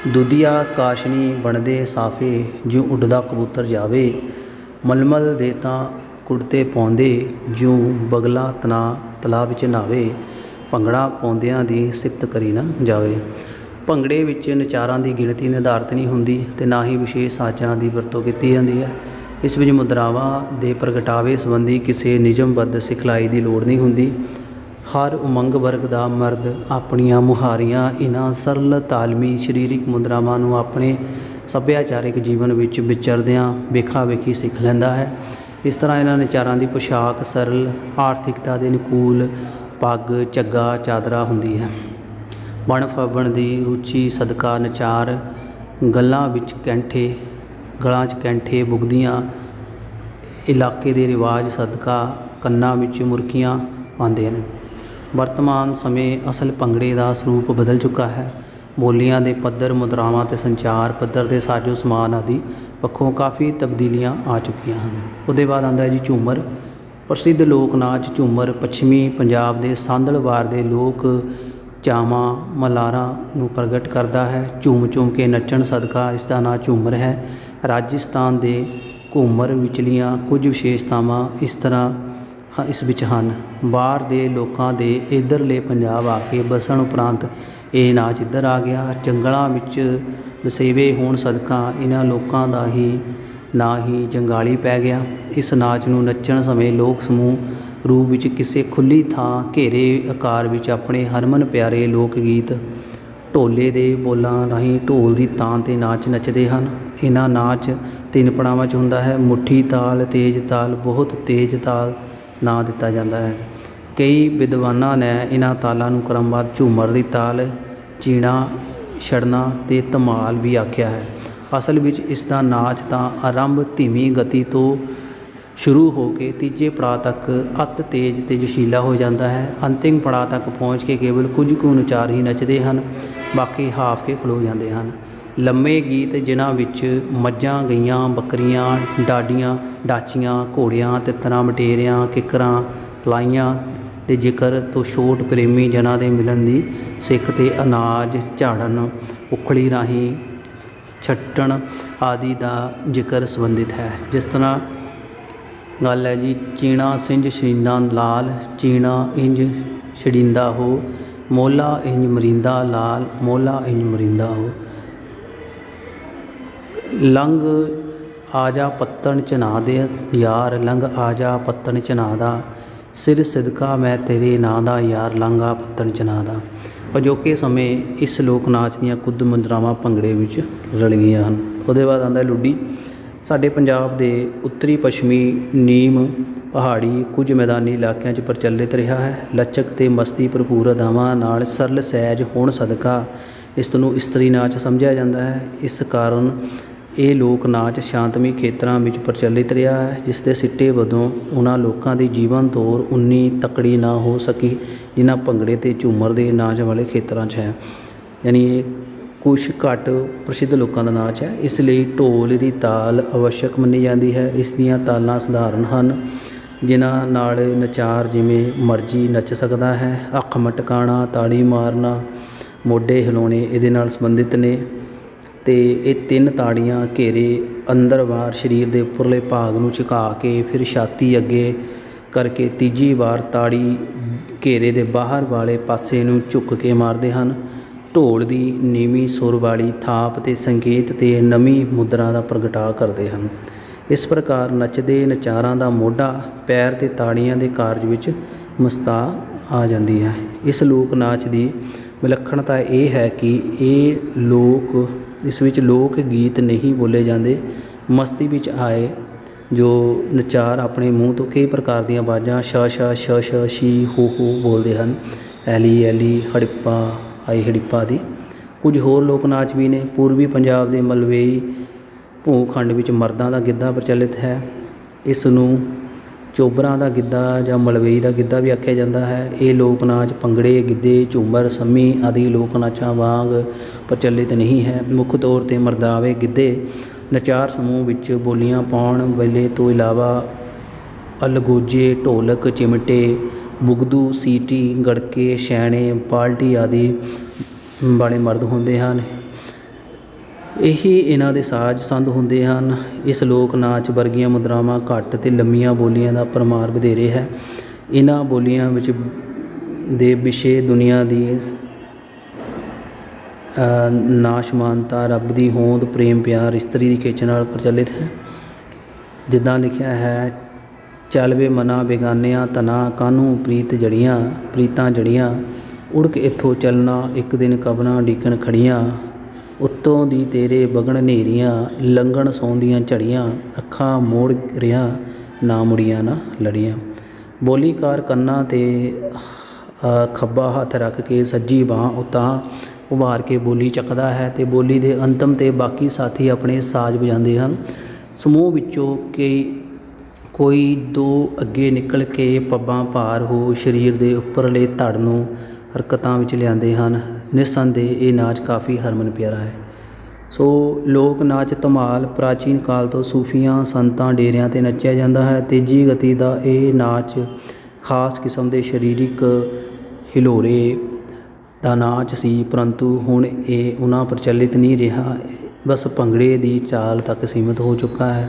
दुधिया काशनी बनदे साफे ज्यों उडदा कबूतर जावे मलमल दे तां कुड़ते पाउंदे ज्यों बगला तना तलाब विच नावे भंगड़ा पाउंदियां दी सिफत करी ना जावे। भंगड़े विच नचारां की गिणती निर्धारित नहीं हुंदी ते ना ही विशेष साजां की वरतों की जाती है। इस विच मुद्रावां दे प्रगटावे संबंधी किसी नियमबद्ध सिखलाई की लोड़ नहीं हुंदी। हर उमंग वर्ग का मर्द अपनियां मुहारियां इन्हां सरल तालमी शरीरिक मुद्रावां नूं अपने सभ्याचारिक जीवन विच विचरदियां वेखा वेखी सीख लैंदा है। इस तरह इन्हां नचारां की पोशाक सरल आर्थिकता के अनुकूल पग झग्गा चादरा हुंदी है। बण फबण की रुचि सदका नचार गल्लां विच कैंठे गलां च कैंठे बुगदियां इलाके के रिवाज सदका कन्नां विच मुरकियां पाते हैं। वर्तमान समय असल भंगड़े का स्वरूप बदल चुका है। बोलियां दे पद्धर मुद्रावां ते संचार पद्धर के साजो समान आदि पक्षों काफ़ी तब्दीलियां आ चुकियां हैं। उसदे बाद आंदा है जी झूमर। प्रसिद्ध लोक नाच झूमर पश्चिमी पंजाब के सांदलवार के लोक चावां मलारां नूं प्रगट करता है। झूम झूम के नच्चण सदका इसका नाम झूमर है। राजस्थान के घूमर विचलियां कुछ विशेषतावां इस तरह इस विच हन। बाहर दे लोकां दे इधरले पंजाब आके बसन उपरंत ये नाच इधर आ गया। जंगलों विच वसेवे होण सदका इन्हां लोकां दा ही ना ही जंगाली पै गया। इस नाच नूं नच्चण समय लोक समूह रूप विच किसी खुली थां घेरे आकार विच अपने हरमन प्यारे लोक गीत ढोले दे बोलां राहीं ढोल की तान ते नाच नचदे हन। इन्हां नाच तीन पड़ावां च हुंदा है। मुट्ठी ताल तेज ताल बहुत तेज ताल ना दिता जाता है। कई विद्वानां ने इन्हां तालां नूं क्रमबद्ध झूमर की ताल चीणा छड़ना ते धमाल भी आख्या है। असल विच इसका नाच तां आरंभ धीमी गति तो शुरू हो के तीजे पड़ाव तक अत तेज ते जोशीला हो जाता है। अंतिम पड़ाव तक पहुँच के केवल कुछ कुछ नचार ही नचते हैं बाकी हाफ के खलो जाते हैं। लम्मे गीत जिन्हां विच मੱਝਾਂ गईयां बकरियां डाडियां डाचियां घोड़ियां तितरां मटेरियां किकरां लाइयां के जिक्र तो छोट प्रेमी जनां के मिलन की सिख ते अनाज झाड़न उखड़ी राही छट्टण आदि का जिक्र संबंधित है। जिस तरह गल है जी चीणा सिंज छड़ींदा लाल चीणा इंज छड़ींदा हो मोला इंज मरींदा लाल मोला इंज मरींदा हो लंघ आजा पत्तन चना दे यार लंघ आजा पत्तन चना दा सिर सिदका मैं तेरे नां दा यार लंघा पत्तन चना दा। अजोके समय इस लोक नाच दीयां कुछ मुद्रावां भंगड़े विच रल गईयां हन। उहदे बाद आंदा लुड्डी। साडे पंजाब दे उत्तरी पश्चिमी नीम पहाड़ी कुछ मैदानी इलाकों प्रचलित रहा है। लचक ते मस्ती भरपूर अदावां नाल सरल सहज होण सदका ਇਸ ਨੂੰ ਇਸਤਰੀ ਨਾਚ ਸਮਝਿਆ ਜਾਂਦਾ ਹੈ। ਇਸ ਕਾਰਨ ਇਹ ਲੋਕ ਨਾਚ ਸ਼ਾਂਤਮਈ ਖੇਤਰਾਂ ਵਿੱਚ ਪ੍ਰਚਲਿਤ ਰਿਹਾ ਹੈ, ਜਿਸ ਦੇ ਸਿੱਟੇ ਵਜੋਂ ਉਹਨਾਂ ਲੋਕਾਂ ਦੀ ਜੀਵਨ ਤੋਰ ਉਨੀ ਤਕੜੀ ਨਾ ਹੋ ਸਕੀ ਜਿੰਨਾ ਭੰਗੜੇ ਅਤੇ ਝੂਮਰ ਦੇ ਨਾਚ ਵਾਲੇ ਖੇਤਰਾਂ 'ਚ ਹੈ। ਯਾਨੀ ਇਹ ਕੁਛ ਘੱਟ ਪ੍ਰਸਿੱਧ ਲੋਕਾਂ ਦਾ ਨਾਚ ਹੈ। ਇਸ ਲਈ ਢੋਲ ਦੀ ਤਾਲ ਆਵਸ਼ਕ ਮੰਨੀ ਜਾਂਦੀ ਹੈ। ਇਸ ਦੀਆਂ ਤਾਲਾਂ ਸਧਾਰਨ ਹਨ, ਜਿਨ੍ਹਾਂ ਨਾਲ ਨਚਾਰ ਜਿਵੇਂ ਮਰਜ਼ੀ ਨੱਚ ਸਕਦਾ ਹੈ। ਅੱਖ ਮਟਕਾਉਣਾ, ਤਾੜੀ ਮਾਰਨਾ, ਮੋਢੇ ਹਿਲਾਉਣੇ ਇਹਦੇ ਨਾਲ ਸੰਬੰਧਿਤ ਨੇ। ਅਤੇ ਇਹ 3 ਤਾੜੀਆਂ ਘੇਰੇ ਅੰਦਰ ਬਾਹਰ ਸਰੀਰ ਦੇ ਉੱਪਰਲੇ ਭਾਗ ਨੂੰ ਝੁਕਾ ਕੇ ਫਿਰ ਛਾਤੀ ਅੱਗੇ ਕਰਕੇ ਤੀਜੀ ਵਾਰ ਤਾੜੀ ਘੇਰੇ ਦੇ ਬਾਹਰ ਵਾਲੇ ਪਾਸੇ ਨੂੰ ਝੁਕ ਕੇ ਮਾਰਦੇ ਹਨ। ਢੋਲ ਦੀ ਨੀਵੀਂ ਸੁਰ ਵਾਲੀ ਥਾਪ ਅਤੇ ਸੰਕੇਤ ਅਤੇ ਨਵੀਂ ਮੁਦਰਾ ਦਾ ਪ੍ਰਗਟਾਅ ਕਰਦੇ ਹਨ। ਇਸ ਪ੍ਰਕਾਰ ਨੱਚਦੇ ਨਚਾਰਾਂ ਦਾ ਮੋਢਾ ਪੈਰ ਅਤੇ ਤਾੜੀਆਂ ਦੇ ਕਾਰਜ ਵਿੱਚ ਮਸਤਾ ਆ ਜਾਂਦੀ ਹੈ। ਇਸ ਲੋਕ ਨਾਚ ਦੀ ਵਿਲੱਖਣਤਾ ਇਹ ਹੈ ਕਿ ਇਸ ਵਿੱਚ ਲੋਕ ਗੀਤ ਨਹੀਂ ਬੋਲੇ ਜਾਂਦੇ। ਮਸਤੀ ਵਿੱਚ ਆਏ ਜੋ ਨਚਾਰ ਆਪਣੇ ਮੂੰਹ ਤੋਂ ਕਈ ਪ੍ਰਕਾਰ ਦੀਆਂ ਆਵਾਜ਼ਾਂ ਸ਼ ਸ਼ ਸ਼ ਸ਼ ਸ਼ੀ ਹੋ ਬੋਲਦੇ ਹਨ। ਐਲੀ ਐਲੀ, ਹੜਿੱਪਾ, ਆਈ ਹੜਿੱਪਾ ਆਦਿ। ਕੁਝ ਹੋਰ ਲੋਕ ਨਾਚ ਵੀ ਨੇ। ਪੂਰਬੀ ਪੰਜਾਬ ਦੇ ਮਲਵਈ ਭੂਖੰਡ ਵਿੱਚ ਮਰਦਾਂ ਦਾ ਗਿੱਧਾ ਪ੍ਰਚਲਿਤ ਹੈ। ਇਸ ਨੂੰ ਚੋਬਰਾਂ ਦਾ ਗਿੱਧਾ ਜਾਂ ਮਲਵਈ ਦਾ ਗਿੱਧਾ ਵੀ ਆਖਿਆ ਜਾਂਦਾ ਹੈ। ਇਹ ਲੋਕ ਨਾਚ ਭੰਗੜੇ, ਗਿੱਧੇ, ਝੂਮਰ, ਸੰਮੀ ਆਦਿ ਲੋਕ ਨਾਚਾਂ ਵਾਂਗ ਪ੍ਰਚਲਿਤ ਨਹੀਂ ਹੈ। ਮੁੱਖ ਤੌਰ 'ਤੇ ਮਰਦਾਵੇਂ ਗਿੱਧੇ ਨਚਾਰ ਸਮੂਹ ਵਿੱਚ ਬੋਲੀਆਂ ਪਾਉਣ ਵੇਲੇ ਤੋਂ ਇਲਾਵਾ ਅਲਗੋਜੇ, ਢੋਲਕ, ਚਿਮਟੇ, ਬੁਗਦੂ, ਸੀਟੀ, ਗੜਕੇ, ਛੈਣੇ, ਬਾਲਟੀ ਆਦਿ ਵਾਲੇ ਮਰਦ ਹੁੰਦੇ ਹਨ। ਇਹੀ ਇਹਨਾਂ ਦੇ ਸਾਜ਼ ਸੰਦ ਹੁੰਦੇ ਹਨ। ਇਸ ਲੋਕ ਨਾਚ ਵਰਗੀਆਂ ਮੁਦਰਾਵਾਂ ਘੱਟ ਅਤੇ ਲੰਮੀਆਂ ਬੋਲੀਆਂ ਦਾ ਪ੍ਰਮਾਰ ਵਧੇਰੇ ਹੈ। ਇਹਨਾਂ ਬੋਲੀਆਂ ਵਿੱਚ ਦੇ ਵਿਸ਼ੇ ਦੁਨੀਆ ਦੀ ਨਾਸ਼ਮਾਨਤਾ, ਰੱਬ ਦੀ ਹੋਂਦ, ਪ੍ਰੇਮ ਪਿਆਰ, ਇਸਤਰੀ ਦੀ ਖਿੱਚ ਨਾਲ ਪ੍ਰਚਲਿਤ ਹੈ। ਜਿੱਦਾਂ ਲਿਖਿਆ ਹੈ, ਚੱਲ ਵੇ ਮਨਾ ਬੇਗਾਨਿਆਂ ਤਨਾ, ਕਾਹਨੂੰ ਪ੍ਰੀਤਾਂ ਜੜੀਆਂ, ਉੜਕ ਇੱਥੋਂ ਚੱਲਣਾ ਇੱਕ ਦਿਨ ਕਬਰਾਂ ਡੀਕਣ ਖੜੀਆਂ, ਉੱਤੋਂ ਦੀ ਤੇਰੇ ਵਗਣ ਹਨੇਰੀਆਂ, ਲੰਘਣ ਸੌਂਦੀਆਂ ਝੜੀਆਂ, ਅੱਖਾਂ ਮੋੜ ਰਿਆਂ ਨਾ ਮੁੜੀਆਂ ਨਾ ਲੜੀਆਂ। ਬੋਲੀਕਾਰ ਕੰਨਾਂ 'ਤੇ ਖੱਬਾ ਹੱਥ ਰੱਖ ਕੇ ਸੱਜੀ ਬਾਂਹ ਉਤਾਂਹ ਉਭਾਰ ਕੇ ਬੋਲੀ ਚੱਕਦਾ ਹੈ ਅਤੇ ਬੋਲੀ ਦੇ ਅੰਤਮ 'ਤੇ ਬਾਕੀ ਸਾਥੀ ਆਪਣੇ ਸਾਜ਼ ਵਜਾਉਂਦੇ ਹਨ। ਸਮੂਹ ਵਿੱਚੋਂ ਕੋਈ 2 ਅੱਗੇ ਨਿਕਲ ਕੇ ਪੱਬਾਂ ਭਾਰ ਹੋ ਸਰੀਰ ਦੇ ਉੱਪਰਲੇ ਧੜ ਨੂੰ ਹਰਕਤਾਂ ਵਿੱਚ ਲਿਆਉਂਦੇ ਹਨ। ਨਿਸੰਦੇਹ ਇਹ ਨਾਚ ਕਾਫੀ ਹਰਮਨ ਪਿਆਰਾ ਹੈ। ਸੋ ਲੋਕ ਨਾਚ ਧਮਾਲ ਪ੍ਰਾਚੀਨ ਕਾਲ ਤੋਂ ਸੂਫੀਆਂ, ਸੰਤਾਂ, ਡੇਰਿਆਂ 'ਤੇ ਨੱਚਿਆ ਜਾਂਦਾ ਹੈ। ਤੇਜ਼ੀ ਗਤੀ ਦਾ ਇਹ ਨਾਚ ਖਾਸ ਕਿਸਮ ਦੇ ਸਰੀਰਕ ਹਿਲੋਰੇ ਦਾ ਨਾਚ ਸੀ, ਪਰੰਤੂ ਹੁਣ ਇਹ ਉਹਨਾਂ ਪ੍ਰਚਲਿਤ ਨਹੀਂ ਰਿਹਾ। ਬਸ ਭੰਗੜੇ ਦੀ ਚਾਲ ਤੱਕ ਸੀਮਿਤ ਹੋ ਚੁੱਕਾ ਹੈ।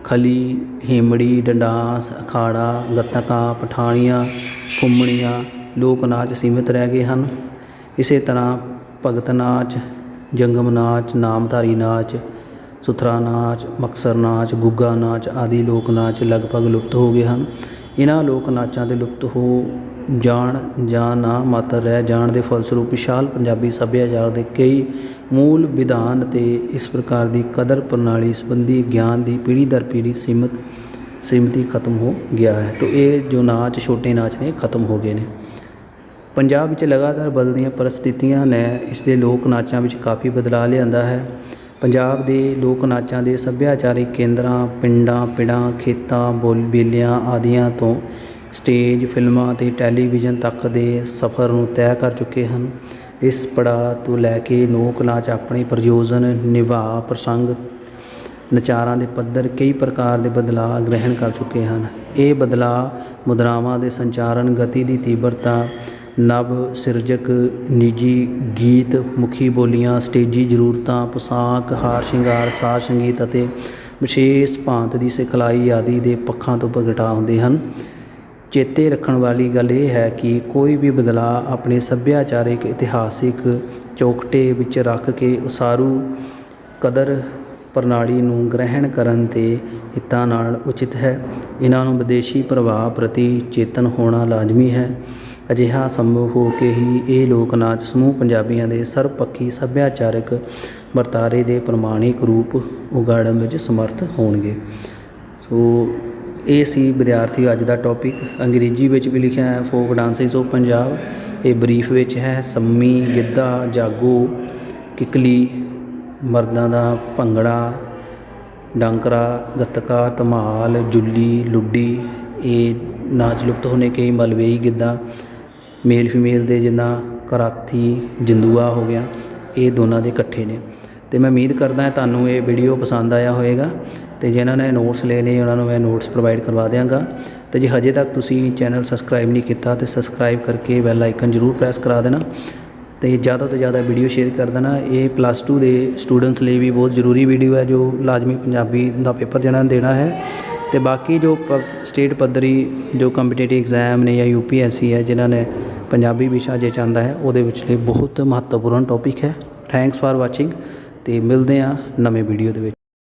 ਖਲੀ, ਹੀਮੜੀ, ਡੰਡਾਸ, ਅਖਾੜਾ, ਗੱਤਕਾ, ਪਠਾਣੀਆਂ, ਫੁੰਮਣੀਆਂ ਲੋਕ ਨਾਚ ਸੀਮਿਤ ਰਹਿ ਗਏ ਹਨ। ਇਸੇ ਤਰ੍ਹਾਂ ਭਗਤ ਨਾਚ, ਜੰਗਮ ਨਾਚ, ਨਾਮਧਾਰੀ ਨਾਚ, ਸੁਥਰਾ ਨਾਚ, ਮਕਸਰ ਨਾਚ, ਗੁੱਗਾ ਨਾਚ ਆਦਿ ਲੋਕ ਨਾਚ ਲਗਭਗ ਲੁਪਤ ਹੋ ਗਏ ਹਨ। ਇਹਨਾਂ ਲੋਕ ਨਾਚਾਂ ਦੇ ਲੁਪਤ ਹੋ ਜਾਣ ਜਾਂ ਨਾ ਮਾਤਰ ਰਹਿ ਜਾਣ ਦੇ ਫਲਸਰੂਪ ਵਿਸ਼ਾਲ ਪੰਜਾਬੀ ਸੱਭਿਆਚਾਰ ਦੇ ਕਈ ਮੂਲ ਵਿਧਾਨ ਅਤੇ ਇਸ ਪ੍ਰਕਾਰ ਦੀ ਕਦਰ ਪ੍ਰਣਾਲੀ ਸੰਬੰਧੀ ਗਿਆਨ ਦੀ ਪੀੜ੍ਹੀ ਦਰ ਪੀੜ੍ਹੀ ਸੀਮਤੀ ਖਤਮ ਹੋ ਗਿਆ ਹੈ। ਤਾਂ ਇਹ ਜੋ ਨਾਚ, ਛੋਟੇ ਨਾਚ ਨੇ, ਖਤਮ ਹੋ ਗਏ ਨੇ। ਪੰਜਾਬ ਵਿੱਚ ਲਗਾਤਾਰ ਬਦਲਦੀਆਂ ਪਰਿਸਥਿਤੀਆਂ ਨੇ ਇਸ ਦੇ ਲੋਕ ਨਾਚਾਂ ਵਿੱਚ ਕਾਫੀ ਬਦਲਾਅ ਲਿਆਂਦਾ ਹੈ। ਪੰਜਾਬ ਦੇ ਲੋਕ ਨਾਚਾਂ ਦੇ ਸੱਭਿਆਚਾਰਿਕ ਕੇਂਦਰਾਂ ਪਿੰਡਾਂ, ਖੇਤਾਂ, ਬੇਲਿਆਂ ਆਦਿਆਂ ਤੋਂ ਸਟੇਜ, ਫਿਲਮਾਂ ਅਤੇ ਟੈਲੀਵਿਜ਼ਨ ਤੱਕ ਦੇ ਸਫ਼ਰ ਨੂੰ ਤੈਅ ਕਰ ਚੁੱਕੇ ਹਨ। ਇਸ ਪੜਾਅ ਤੋਂ ਲੈ ਕੇ ਲੋਕ ਨਾਚ ਆਪਣੇ ਪ੍ਰਯੋਜਨ, ਨਿਭਾਅ, ਪ੍ਰਸੰਗ, ਨਚਾਰਾਂ ਦੇ ਪੱਧਰ ਕਈ ਪ੍ਰਕਾਰ ਦੇ ਬਦਲਾਅ ਗ੍ਰਹਿਣ ਕਰ ਚੁੱਕੇ ਹਨ। ਇਹ ਬਦਲਾਅ ਮੁਦਰਾਵਾਂ ਦੇ ਸੰਚਾਰਨ, ਗਤੀ ਦੀ ਤੀਬਰਤਾ, ਨਵ ਸਿਰਜਕ ਨਿੱਜੀ ਗੀਤ, ਮੁਖੀ ਬੋਲੀਆਂ, ਸਟੇਜੀ ਜ਼ਰੂਰਤਾਂ, ਪੋਸ਼ਾਕ, ਹਾਰ ਸ਼ਿੰਗਾਰ, ਸਾਜ਼ ਸੰਗੀਤ ਅਤੇ ਵਿਸ਼ੇਸ਼ ਭਾਂਤ ਦੀ ਸਿਖਲਾਈ ਆਦਿ ਦੇ ਪੱਖਾਂ ਤੋਂ ਪ੍ਰਗਟਾਅ ਹੁੰਦੇ ਹਨ। ਚੇਤੇ ਰੱਖਣ ਵਾਲੀ ਗੱਲ ਇਹ ਹੈ ਕਿ ਕੋਈ ਵੀ ਬਦਲਾਅ ਆਪਣੇ ਸੱਭਿਆਚਾਰਕ ਇਤਿਹਾਸਿਕ ਚੌਖਟੇ ਵਿੱਚ ਰੱਖ ਕੇ ਉਸਾਰੂ ਕਦਰ ਪ੍ਰਣਾਲੀ ਨੂੰ ਗ੍ਰਹਿਣ ਕਰਨ ਦੇ ਹਿੱਤਾਂ ਨਾਲ ਉਚਿਤ ਹੈ। ਇਹਨਾਂ ਨੂੰ ਵਿਦੇਸ਼ੀ ਪ੍ਰਭਾਵ ਪ੍ਰਤੀ ਚੇਤਨ ਹੋਣਾ ਲਾਜ਼ਮੀ ਹੈ। ਅਜਿਹਾ ਸੰਭਵ ਹੋ ਕੇ ਹੀ ਇਹ ਲੋਕ ਨਾਚ ਸਮੂਹ ਪੰਜਾਬੀਆਂ ਦੇ ਸਰਬਪੱਖੀ ਸੱਭਿਆਚਾਰਕ ਵਰਤਾਰੇ ਦੇ ਪ੍ਰਮਾਣਿਕ ਰੂਪ ਉਗਾੜਨ ਵਿੱਚ ਸਮਰਥ ਹੋਣਗੇ। ਸੋ ਇਹ ਸੀ ਵਿਦਿਆਰਥੀ ਅੱਜ ਦਾ ਟੌਪਿਕ। ਅੰਗਰੇਜ਼ੀ ਵਿੱਚ ਵੀ ਲਿਖਿਆ ਹੈ ਫੋਕ ਡਾਂਸਿਸ ਆਫ ਪੰਜਾਬ। ਇਹ ਬਰੀਫ ਵਿੱਚ ਹੈ ਸੰਮੀ, ਗਿੱਧਾ, ਜਾਗੋ, ਕਿੱਕਲੀ, ਮਰਦਾਂ ਦਾ ਭੰਗੜਾ, ਡਾਂਕਰਾ, ਗੱਤਕਾ, ਧਮਾਲ, ਜੁੱਲੀ, ਲੁੱਡੀ, ਇਹ ਨਾਚ ਲੁਪਤ ਹੋਣੇ। ਕਈ ਮਲਵਈ ਗਿੱਧਾ, ਮੇਲ ਫੀਮੇਲ ਦੇ ਜਿੱਦਾਂ ਕਰਾਥੀ, ਜੰਦੂਆ ਹੋ ਗਿਆ, ਇਹ ਦੋਨਾਂ ਦੇ ਇਕੱਠੇ ਨੇ। ਅਤੇ ਮੈਂ ਉਮੀਦ ਕਰਦਾ ਤੁਹਾਨੂੰ ਇਹ ਵੀਡੀਓ ਪਸੰਦ ਆਇਆ ਹੋਵੇਗਾ, ਅਤੇ ਜਿਨ੍ਹਾਂ ਨੇ ਨੋਟਸ ਲਏ ਨੇ ਉਹਨਾਂ ਨੂੰ ਮੈਂ ਨੋਟਸ ਪ੍ਰੋਵਾਈਡ ਕਰਵਾ ਦਿਆਂਗਾ। ਅਤੇ ਜੇ ਹਜੇ ਤੱਕ ਤੁਸੀਂ ਚੈਨਲ ਸਬਸਕ੍ਰਾਈਬ ਨਹੀਂ ਕੀਤਾ ਤਾਂ ਸਬਸਕ੍ਰਾਈਬ ਕਰਕੇ ਬੈਲ ਆਈਕਨ ਜ਼ਰੂਰ ਪ੍ਰੈਸ ਕਰਾ ਦੇਣਾ, ਅਤੇ ਜ਼ਿਆਦਾ ਤੋਂ ਜ਼ਿਆਦਾ ਵੀਡੀਓ ਸ਼ੇਅਰ ਕਰ ਦੇਣਾ। ਇਹ +2 ਦੇ ਸਟੂਡੈਂਟਸ ਲਈ ਵੀ ਬਹੁਤ ਜ਼ਰੂਰੀ ਵੀਡੀਓ ਹੈ, ਜੋ ਲਾਜ਼ਮੀ ਪੰਜਾਬੀ ਦਾ ਪੇਪਰ ਜਿਹਨਾਂ ਨੇ ਦੇਣਾ ਹੈ। ਅਤੇ ਬਾਕੀ ਜੋ ਸਟੇਟ ਪੱਧਰੀ ਜੋ ਕੰਪੀਟੀਟਿਵ ਐਗਜ਼ਾਮ ਨੇ ਜਾਂ UPSC ਹੈ, ਜਿਨ੍ਹਾਂ ਨੇ ਪੰਜਾਬੀ ਵਿਸ਼ਾ ਜੇ ਚਾਹੁੰਦਾ ਹੈ, ਉਹਦੇ ਵਿੱਚ ਲਈ ਬਹੁਤ ਮਹੱਤਵਪੂਰਨ ਟੌਪਿਕ ਹੈ। ਥੈਂਕਸ ਫਾਰ ਵਾਚਿੰਗ, ਅਤੇ ਮਿਲਦੇ ਹਾਂ ਨਵੇਂ ਵੀਡੀਓ ਦੇ ਵਿੱਚ।